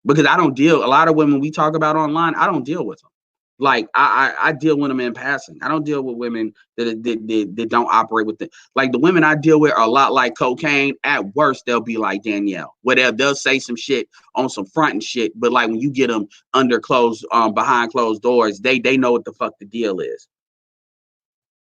Because I don't deal, a lot of women we talk about online, I don't deal with them. Like I deal with them in passing. I don't deal with women that don't operate with it. Like the women I deal with are a lot like cocaine. At worst, they'll be like Danielle, where they'll say some shit on some front and shit. But like when you get them under closed, behind closed doors, they know what the fuck the deal is.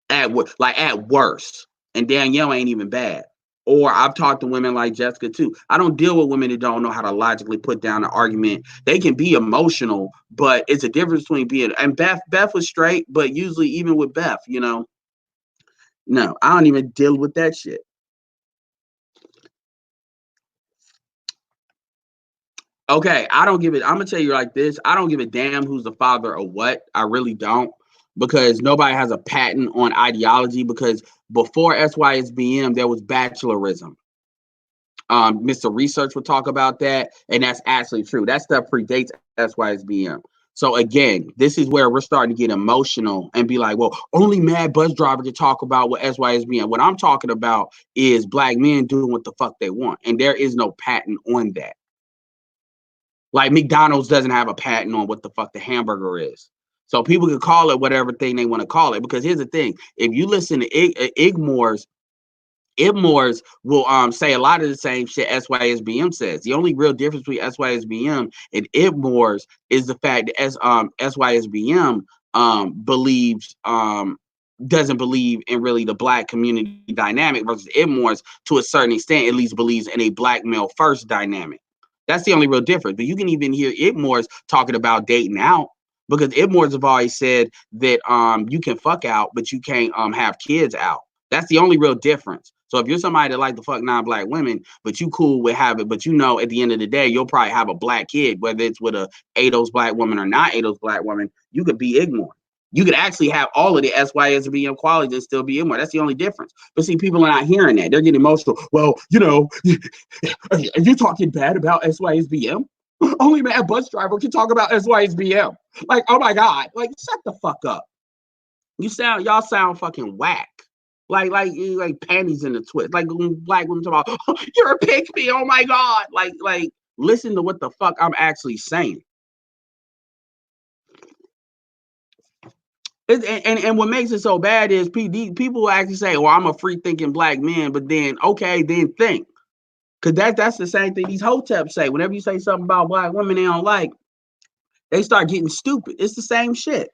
At worst, and Danielle ain't even bad. Or I've talked to women like Jessica too. I don't deal with women that don't know how to logically put down an argument. They can be emotional, but it's a difference between being, and Beth was straight, but usually even with Beth, no, I don't even deal with that shit. Okay, I don't give it. I'm gonna tell you like this. I don't give a damn who's the father or what. I really don't, because nobody has a patent on ideology. Because before SYSBM, there was bachelorism. Mr. Research will talk about that, and that's actually true. That stuff predates SYSBM. So again, this is where we're starting to get emotional and be like, well, only mad bus driver can talk about what SYSBM. What I'm talking about is black men doing what the fuck they want, and there is no patent on that. Like McDonald's doesn't have a patent on what the fuck the hamburger is. So people can call it whatever thing they want to call it. Because here's the thing: if you listen to Igmores will say a lot of the same shit SYSBM says. The only real difference between SYSBM and Igmores is the fact that SYSBM believes doesn't believe in really the black community dynamic, versus Igmores to a certain extent at least believes in a black male first dynamic. That's the only real difference. But you can even hear Igmores talking about dating out, because Igmores have always said that you can fuck out, but you can't have kids out. That's the only real difference. So if you're somebody that like to fuck non-black women, but you cool with having, but at the end of the day, you'll probably have a black kid, whether it's with a ADOS black woman or not ADOS black woman, you could be ignorant. You could actually have all of the SYSBM qualities and still be ignorant. That's the only difference. But see, people are not hearing that. They're getting emotional. Well, are you talking bad about SYSBM? Only man bus driver can talk about SYSBM. Like, oh my God. Like, shut the fuck up. Y'all sound fucking whack. Like panties in the twist. Like black women talk about, oh, you're a pick me. Oh my God. Like, listen to what the fuck I'm actually saying. And what makes it so bad is people actually say, well, I'm a free thinking black man, but then, okay, then think. Because that's the same thing these hoteps say. Whenever you say something about black women they don't like, they start getting stupid. It's the same shit.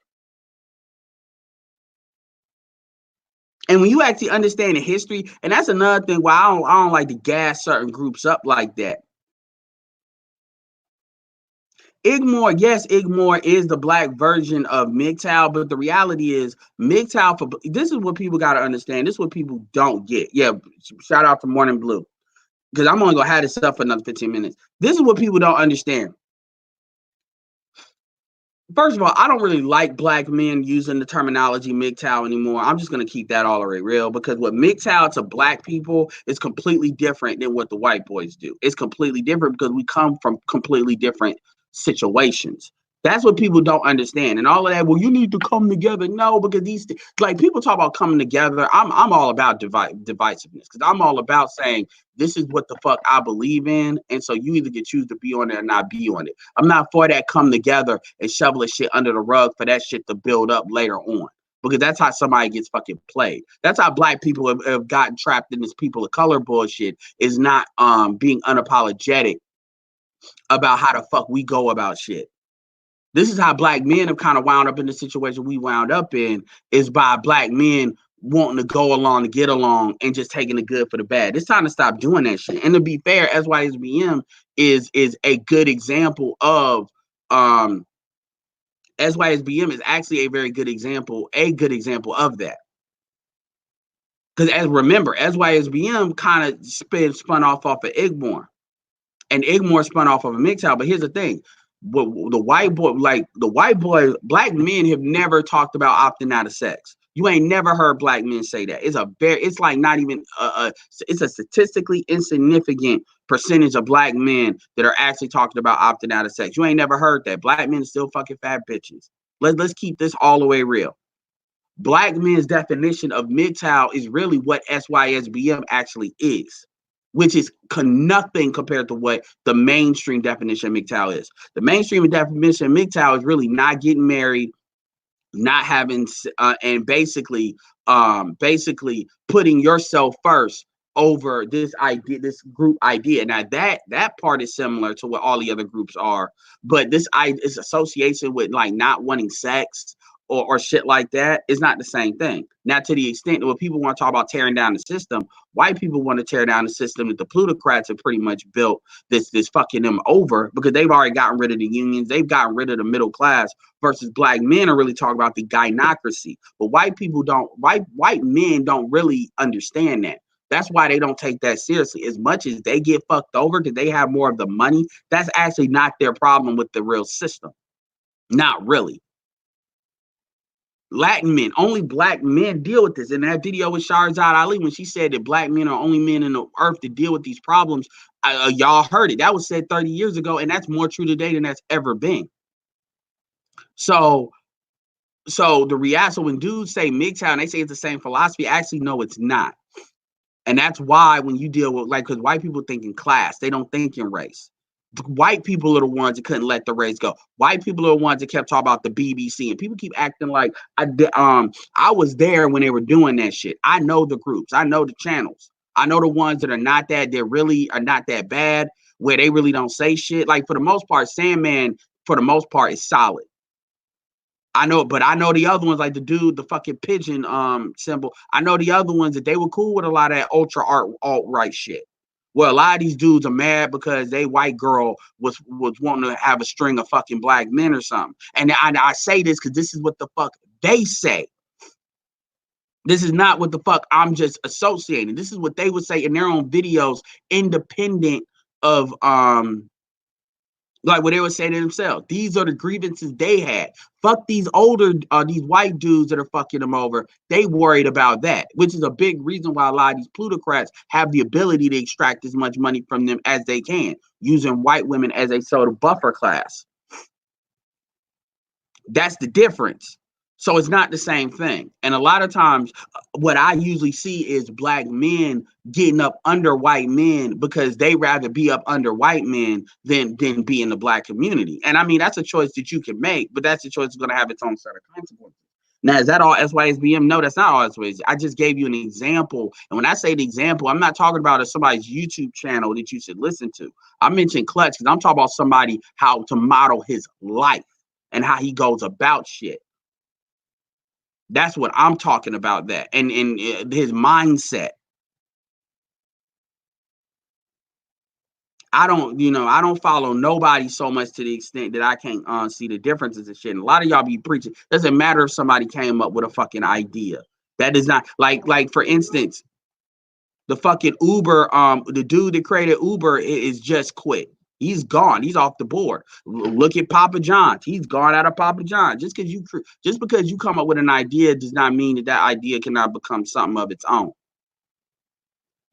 And when you actually understand the history, and that's another thing why I don't like to gas certain groups up like that. Igmore, yes, Igmore is the black version of MGTOW, but the reality is MGTOW, for this is what people got to understand. This is what people don't get. Yeah, shout out to Morning Blue, because I'm only going to have this up for another 15 minutes. This is what people don't understand. First of all, I don't really like black men using the terminology MGTOW anymore. I'm just going to keep that all the way real, because what MGTOW to black people is completely different than what the white boys do. It's completely different because we come from completely different situations. That's what people don't understand. And all of that, well, you need to come together. No, because like people talk about coming together. I'm all about divisiveness, because I'm all about saying this is what the fuck I believe in. And so you either can choose to be on it or not be on it. I'm not for that come together and shoveling shit under the rug for that shit to build up later on. Because that's how somebody gets fucking played. That's how black people have gotten trapped in this people of color bullshit, is not being unapologetic about how the fuck we go about shit. This is how black men have kind of wound up in the situation we wound up in, is by black men wanting to go along to get along and just taking the good for the bad. It's time to stop doing that shit. And to be fair, SYSBM is a good example of SYSBM is actually a very good example of that. Because remember, SYSBM kind of spun off of Igmore. And Igmore spun off of a MGTOW. But here's the thing. The white boy, black men have never talked about opting out of sex. You ain't never heard black men say that. It's like not even it's a statistically insignificant percentage of black men that are actually talking about opting out of sex. You ain't never heard that. Black men are still fucking fat bitches. Let's keep this all the way real. Black men's definition of MGTOW is really what SYSBM actually is, which is nothing compared to what the mainstream definition of MGTOW is. The mainstream definition of MGTOW is really not getting married, not having, and basically putting yourself first over this idea, this group idea. Now that part is similar to what all the other groups are, but this is association with like not wanting sex or shit like that is not the same thing. Now, to the extent that when people want to talk about tearing down the system, white people want to tear down the system that the plutocrats have pretty much built this fucking them over, because they've already gotten rid of the unions, they've gotten rid of the middle class, versus black men are really talking about the gynocracy. But white men don't really understand that. That's why they don't take that seriously. As much as they get fucked over because they have more of the money, that's actually not their problem with the real system. Not really. Latin men, only black men deal with this. In that video with Shahrazad Ali, when she said that black men are only men in the earth to deal with these problems, y'all heard it. That was said 30 years ago, and that's more true today than that's ever been. So the reality, when dudes say MGTOW and they say it's the same philosophy, actually, no, it's not. And that's why when you deal with, like, because white people think in class, they don't think in race. White people are the ones that couldn't let the race go. White people are the ones that kept talking about the BBC, and people keep acting like I was there when they were doing that shit. I know the groups, I know the channels, I know the ones that are not that, they really are not that bad, where they really don't say shit. Like, for the most part, Sandman, for the most part, is solid. I know, but I know the other ones, like the dude, the fucking pigeon symbol. I know the other ones that they were cool with a lot of that ultra alt-right shit. Well, a lot of these dudes are mad because they white girl was wanting to have a string of fucking black men or something. And I say this because this is what the fuck they say. This is not what the fuck I'm just associating. This is what they would say in their own videos, independent of like what they would say to themselves. These are the grievances they had. Fuck these older, these white dudes that are fucking them over. They worried about that, which is a big reason why a lot of these plutocrats have the ability to extract as much money from them as they can, using white women as a sort of buffer class. That's the difference. So it's not the same thing. And a lot of times what I usually see is black men getting up under white men because they rather be up under white men than be in the black community. And I mean, that's a choice that you can make, but that's a choice that's going to have its own set of consequences. Now, is that all SYSBM? No, that's not all SYSBM. I just gave you an example. And when I say the example, I'm not talking about somebody's YouTube channel that you should listen to. I mentioned Clutch because I'm talking about somebody, how to model his life and how he goes about shit. That's what I'm talking about, that and his mindset. I don't, I don't follow nobody so much to the extent that I can't see the differences and shit. And a lot of y'all be preaching. Doesn't matter if somebody came up with a fucking idea. That is not like for instance, the fucking Uber, the dude that created Uber is just quit. He's gone. He's off the board. Look at Papa John's. He's gone out of Papa John's. Just because you come up with an idea does not mean that that idea cannot become something of its own.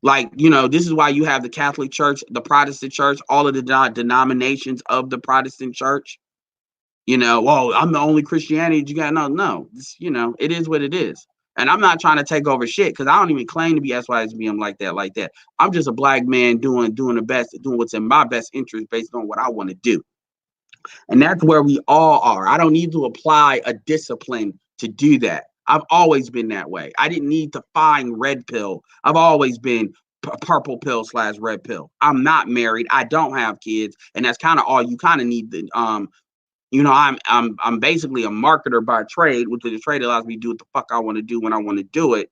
Like, this is why you have the Catholic Church, the Protestant Church, all of the denominations of the Protestant Church. Well, I'm the only Christianity you got. No, it is what it is. And I'm not trying to take over shit because I don't even claim to be SYSBM like that. I'm just a black man doing the best, doing what's in my best interest based on what I want to do. And that's where we all are. I don't need to apply a discipline to do that. I've always been that way. I didn't need to find red pill. I've always been purple pill / red pill. I'm not married. I don't have kids. And that's kind of all you kind of need to, I'm basically a marketer by trade, which the trade allows me to do what the fuck I want to do when I want to do it.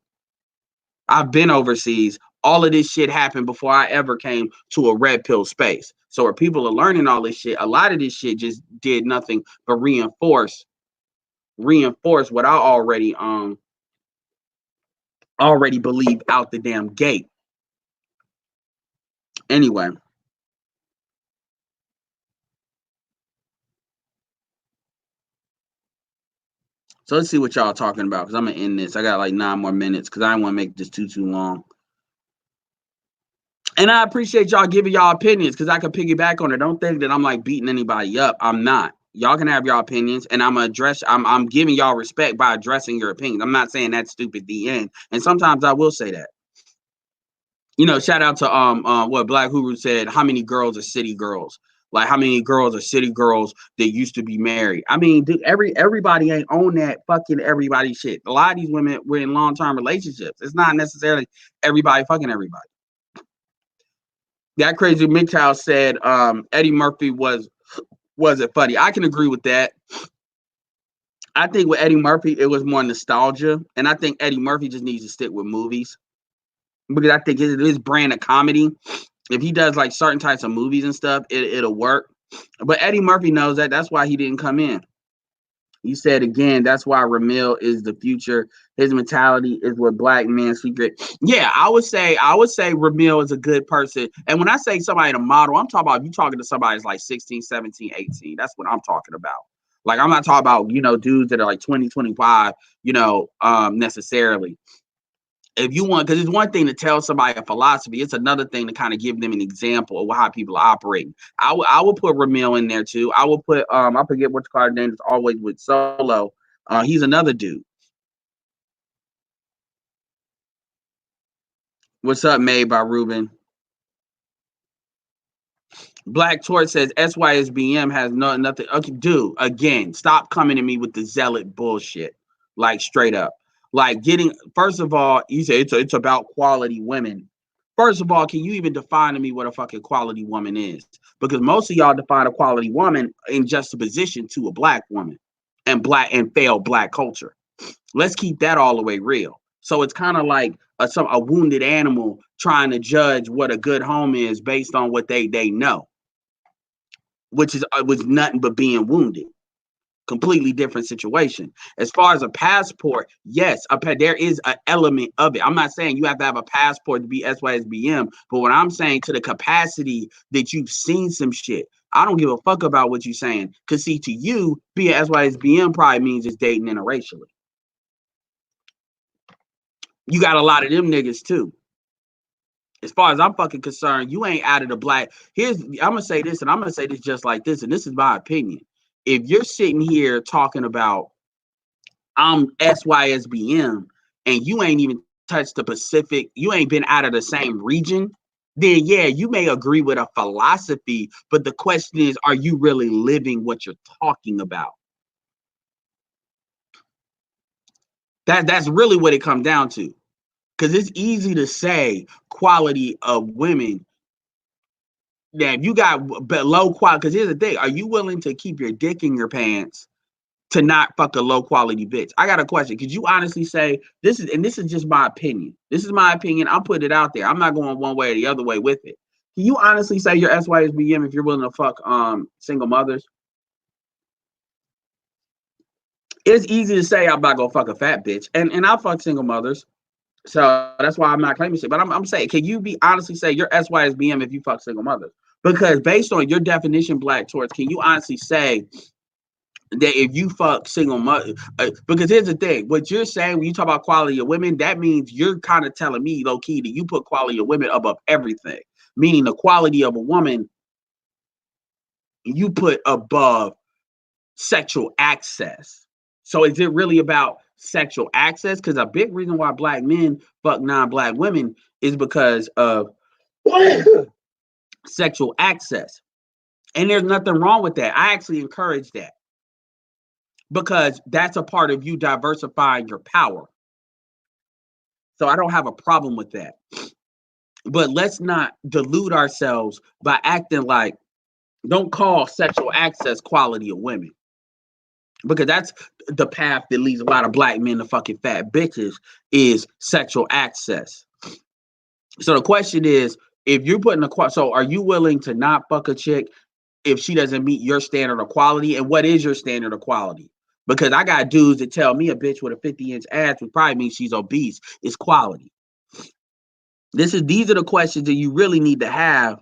I've been overseas. All of this shit happened before I ever came to a red pill space. So where people are learning all this shit, a lot of this shit just did nothing but reinforce what I already believe out the damn gate. Anyway. So let's see what y'all talking about, because I'm going to end this. I got like 9 more minutes because I don't want to make this too long. And I appreciate y'all giving y'all opinions because I can piggyback on it. Don't think that I'm like beating anybody up. I'm not. Y'all can have your opinions, and I'm giving y'all respect by addressing your opinions. I'm not saying that's stupid, the end. And sometimes I will say that. Shout out to what Black Huru said, how many girls are city girls? Like, how many girls are city girls that used to be married? I mean, dude, everybody ain't on that fucking everybody shit. A lot of these women were in long-term relationships. It's not necessarily everybody fucking everybody. That crazy MGTOW said Eddie Murphy wasn't funny. I can agree with that. I think with Eddie Murphy, it was more nostalgia. And I think Eddie Murphy just needs to stick with movies. Because I think his brand of comedy, if he does like certain types of movies and stuff, it'll work. But Eddie Murphy knows that. That's why he didn't come in. He said again, that's why Ramil is the future. His mentality is what black men secret. Yeah, I would say Ramil is a good person. And when I say somebody to model, I'm talking about if you're talking to somebody that's like 16, 17, 18. That's what I'm talking about. Like, I'm not talking about, dudes that are like 20, 25, necessarily. If you want, because it's one thing to tell somebody a philosophy, it's another thing to kind of give them an example of how people are operating. I will put Ramil in there too. I will put I forget what card name is always with Solo. He's another dude. What's up, Made by Ruben? Black Torch says SYSBM has nothing. Okay, dude, again, stop coming to me with the zealot bullshit. Like, straight up. Like, first of all, you say it's about quality women. First of all, can you even define to me what a fucking quality woman is? Because most of y'all define a quality woman in juxtaposition to a black woman and failed black culture. Let's keep that all the way real. So it's kind of like a wounded animal trying to judge what a good home is based on what they know, which was nothing but being wounded. Completely different situation. As far as a passport, yes, there is an element of it. I'm not saying you have to have a passport to be SYSBM, but what I'm saying, to the capacity that you've seen some shit, I don't give a fuck about what you're saying. Because see, to you, being SYSBM probably means it's dating interracially. You got a lot of them niggas too. As far as I'm fucking concerned, you ain't out of the black. I'm gonna say this, and I'm gonna say this just like this, and this is my opinion. If you're sitting here talking about I'm SYSBM and you ain't even touched the Pacific, you ain't been out of the same region, then yeah, you may agree with a philosophy, but the question is, are you really living what you're talking about? That's really what it comes down to. Because it's easy to say quality of women. Now, if you got low quality, because here's the thing, are you willing to keep your dick in your pants to not fuck a low quality bitch? I got a question. Could you honestly say this is just my opinion? This is my opinion. I'll put it out there. I'm not going one way or the other way with it. Can you honestly say you're SYSBM if you're willing to fuck single mothers? It's easy to say I'm not gonna fuck a fat bitch, and I'll fuck single mothers. So that's why I'm not claiming shit. But I'm saying, can you be honestly say you're SYSBM if you fuck single mothers? Because based on your definition, Black Taurus, can you honestly say that if you fuck single mother, because here's the thing, what you're saying when you talk about quality of women, that means you're kind of telling me low key that you put quality of women above everything, meaning the quality of a woman you put above sexual access. So is it really about sexual access? Because a big reason why Black men fuck non-Black women is because of sexual access. And there's nothing wrong with that. I actually encourage that because that's a part of you diversifying your power. So I don't have a problem with that. But let's not delude ourselves by acting like, don't call sexual access quality of women. Because that's the path that leads a lot of Black men to fucking fat bitches is sexual access. So the question is, if you're putting so are you willing to not fuck a chick if she doesn't meet your standard of quality? And what is your standard of quality? Because I got dudes that tell me a bitch with a 50-inch ass would probably mean she's obese is quality. These are the questions that you really need to have.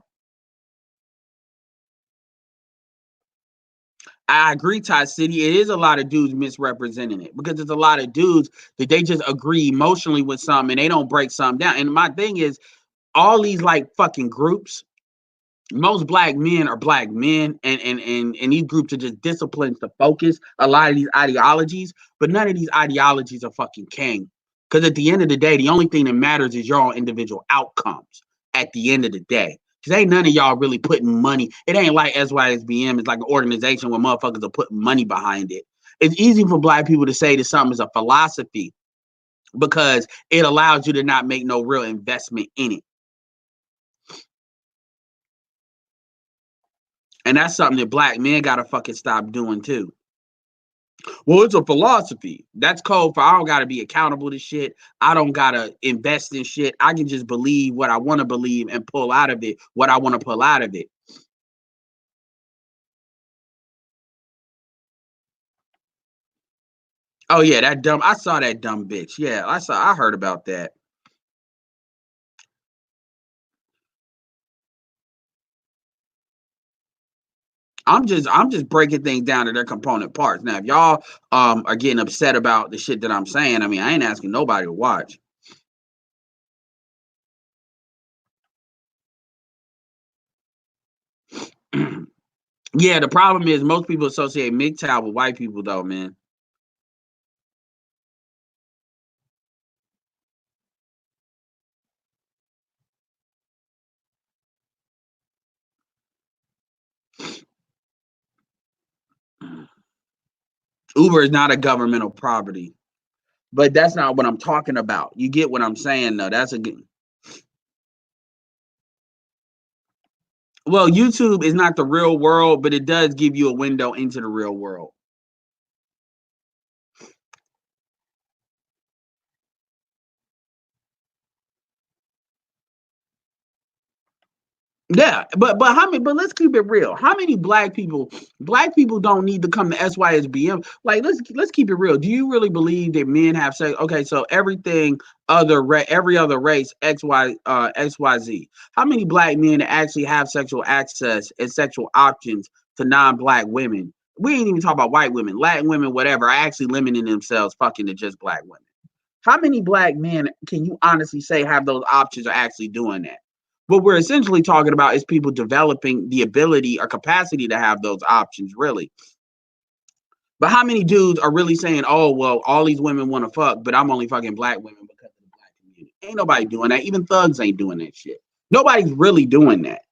I agree, Ty City. It is a lot of dudes misrepresenting it because there's a lot of dudes that they just agree emotionally with something and they don't break something down. And my thing is, all these like fucking groups, most Black men are Black men, and these groups are just disciplined to focus a lot of these ideologies, but none of these ideologies are fucking king. Because at the end of the day, the only thing that matters is your own individual outcomes at the end of the day. Because ain't none of y'all really putting money. It ain't like SYSBM. It's like an organization where motherfuckers are putting money behind it. It's easy for Black people to say that something is a philosophy because it allows you to not make no real investment in it. And that's something that Black men got to fucking stop doing too. Well, it's a philosophy. That's code for I don't got to be accountable to shit. I don't got to invest in shit. I can just believe what I want to believe and pull out of it what I want to pull out of it. Oh, yeah, I saw that dumb bitch. Yeah, I heard about that. I'm just breaking things down to their component parts. Now, if y'all are getting upset about the shit that I'm saying, I mean, I ain't asking nobody to watch. Yeah, the problem is most people associate MGTOW with white people, though, man. Uber is not a governmental property, but that's not what I'm talking about. You get what I'm saying, though. Well, YouTube is not the real world, but it does give you a window into the real world. Yeah, but how many? But let's keep it real. How many black people don't need to come to SYSBM? Like, let's keep it real. Do you really believe that men have sex? Okay, so every other race, XYZ. How many black men actually have sexual access and sexual options to non-black women? We ain't even talk about white women, Latin women, whatever, are actually limiting themselves fucking to just black women. How many black men can you honestly say have those options or actually doing that? What we're essentially talking about is people developing the ability or capacity to have those options, really. But how many dudes are really saying, oh, well, all these women want to fuck, but I'm only fucking black women because of the black community? Ain't nobody doing that. Even thugs ain't doing that shit. Nobody's really doing that.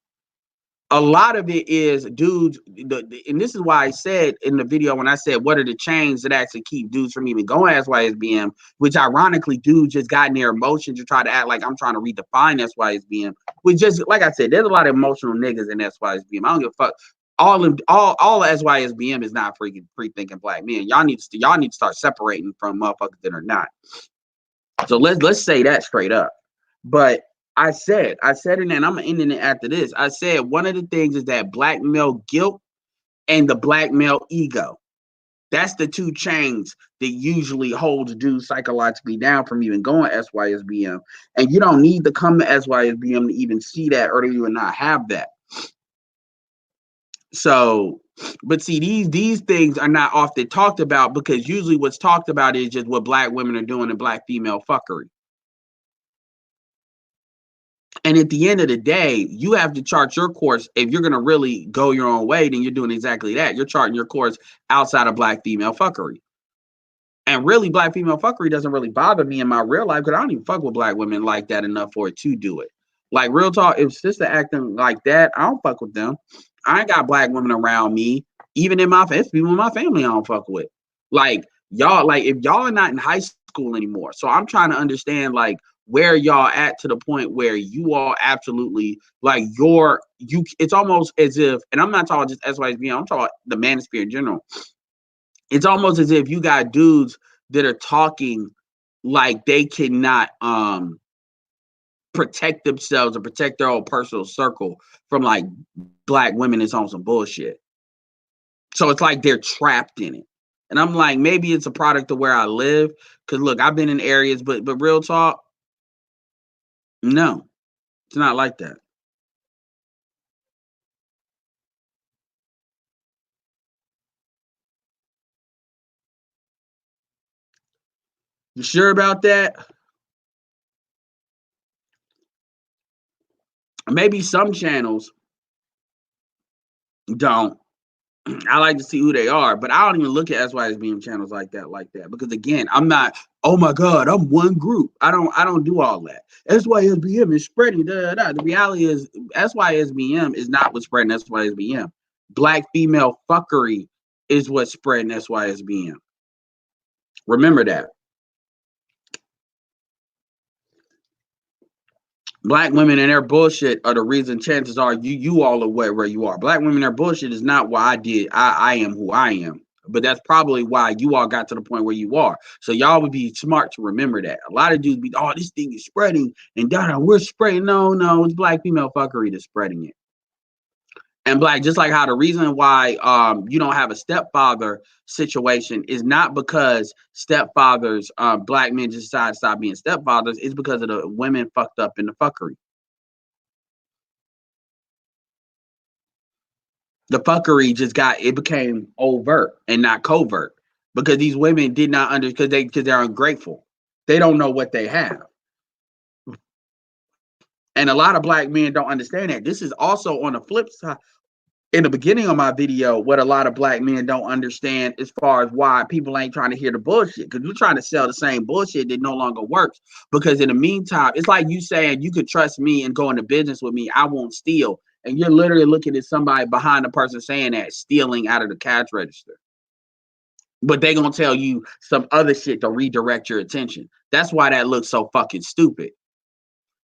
A lot of it is dudes, and this is why I said in the video when I said, what are the chains that actually keep dudes from even going SYSBM, which ironically dudes just got in their emotions to try to act like I'm trying to redefine SYSBM, which just, like I said, there's a lot of emotional niggas in SYSBM. I don't give a fuck. All SYSBM is not freaking free-thinking black men. Y'all need to start separating from motherfuckers that are not. So let's say that straight up. But I said it, and I'm ending it after this. I said one of the things is that black male guilt and the black male ego. That's the two chains that usually holds dudes psychologically down from even going SYSBM. And you don't need to come to SYSBM to even see that, or to even not have that. So, but see, these things are not often talked about, because usually what's talked about is just what black women are doing in black female fuckery. And at the end of the day, you have to chart your course. If you're going to really go your own way, then you're doing exactly that. You're charting your course outside of black female fuckery. And really, black female fuckery doesn't really bother me in my real life, because I don't even fuck with black women like that enough for it to do it. Like, real talk, if sister acting like that, I don't fuck with them. I ain't got black women around me, even in my family. People in my family I don't fuck with. Like, y'all, like, if y'all are not in high school anymore, so I'm trying to understand, like, where y'all at to the point where you all absolutely, like, it's almost as if, and I'm not talking just SYSB, I'm talking the manosphere in general. It's almost as if you got dudes that are talking like they cannot protect themselves or protect their own personal circle from, like, black women that's on some bullshit. So it's like they're trapped in it. And I'm like, maybe it's a product of where I live. Cause look, I've been in areas, but real talk, no, it's not like that. You sure about that? Maybe some channels don't. I like to see who they are, but I don't even look at SYSBM channels like that. Because again, I'm not, oh my God, I'm one group. I don't do all that. SYSBM is spreading. The reality is SYSBM is not what's spreading SYSBM. Black female fuckery is what's spreading SYSBM. Remember that. Black women and their bullshit are the reason chances are you all are where you are. Black women and their bullshit is not why I am who I am. But that's probably why you all got to the point where you are. So y'all would be smart to remember that. A lot of dudes be, oh, this thing is spreading, and we're spreading. No, it's black female fuckery that's spreading it. And black, just like how the reason why you don't have a stepfather situation is not because stepfathers, black men just decide to stop being stepfathers. It's because of the women fucked up in the fuckery. The fuckery it became overt and not covert, because these women did not because they're ungrateful. They don't know what they have. And a lot of black men don't understand that. This is also on the flip side. In the beginning of my video, what a lot of black men don't understand as far as why people ain't trying to hear the bullshit, because you're trying to sell the same bullshit that no longer works. Because in the meantime, it's like you saying you could trust me and go into business with me, I won't steal. And you're literally looking at somebody behind the person saying that, stealing out of the cash register. But they're going to tell you some other shit to redirect your attention. That's why that looks so fucking stupid.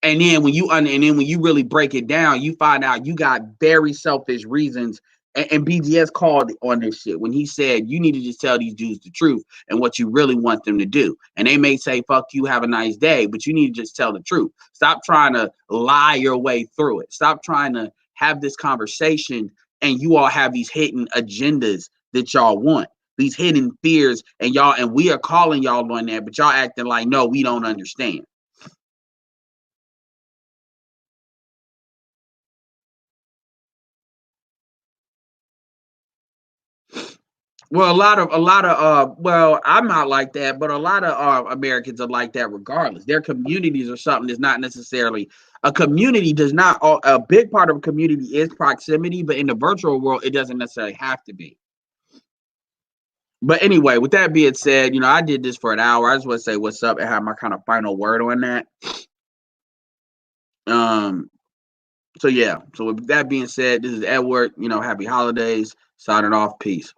And then when you really break it down, you find out you got very selfish reasons. And BGS called on this shit when he said you need to just tell these dudes the truth and what you really want them to do. And they may say, fuck you, have a nice day, but you need to just tell the truth. Stop trying to lie your way through it. Stop trying to have this conversation and you all have these hidden agendas that y'all want, these hidden fears, and we are calling y'all on that, but y'all acting like, no, we don't understand. Well, well, I'm not like that, but a lot of Americans are like that regardless. Their communities are something that's not necessarily a community. A big part of a community is proximity, but in the virtual world, it doesn't necessarily have to be. But anyway, with that being said, I did this for an hour. I just want to say what's up and have my kind of final word on that. So yeah. So with that being said, this is Edward. Happy holidays. Signing off. Peace.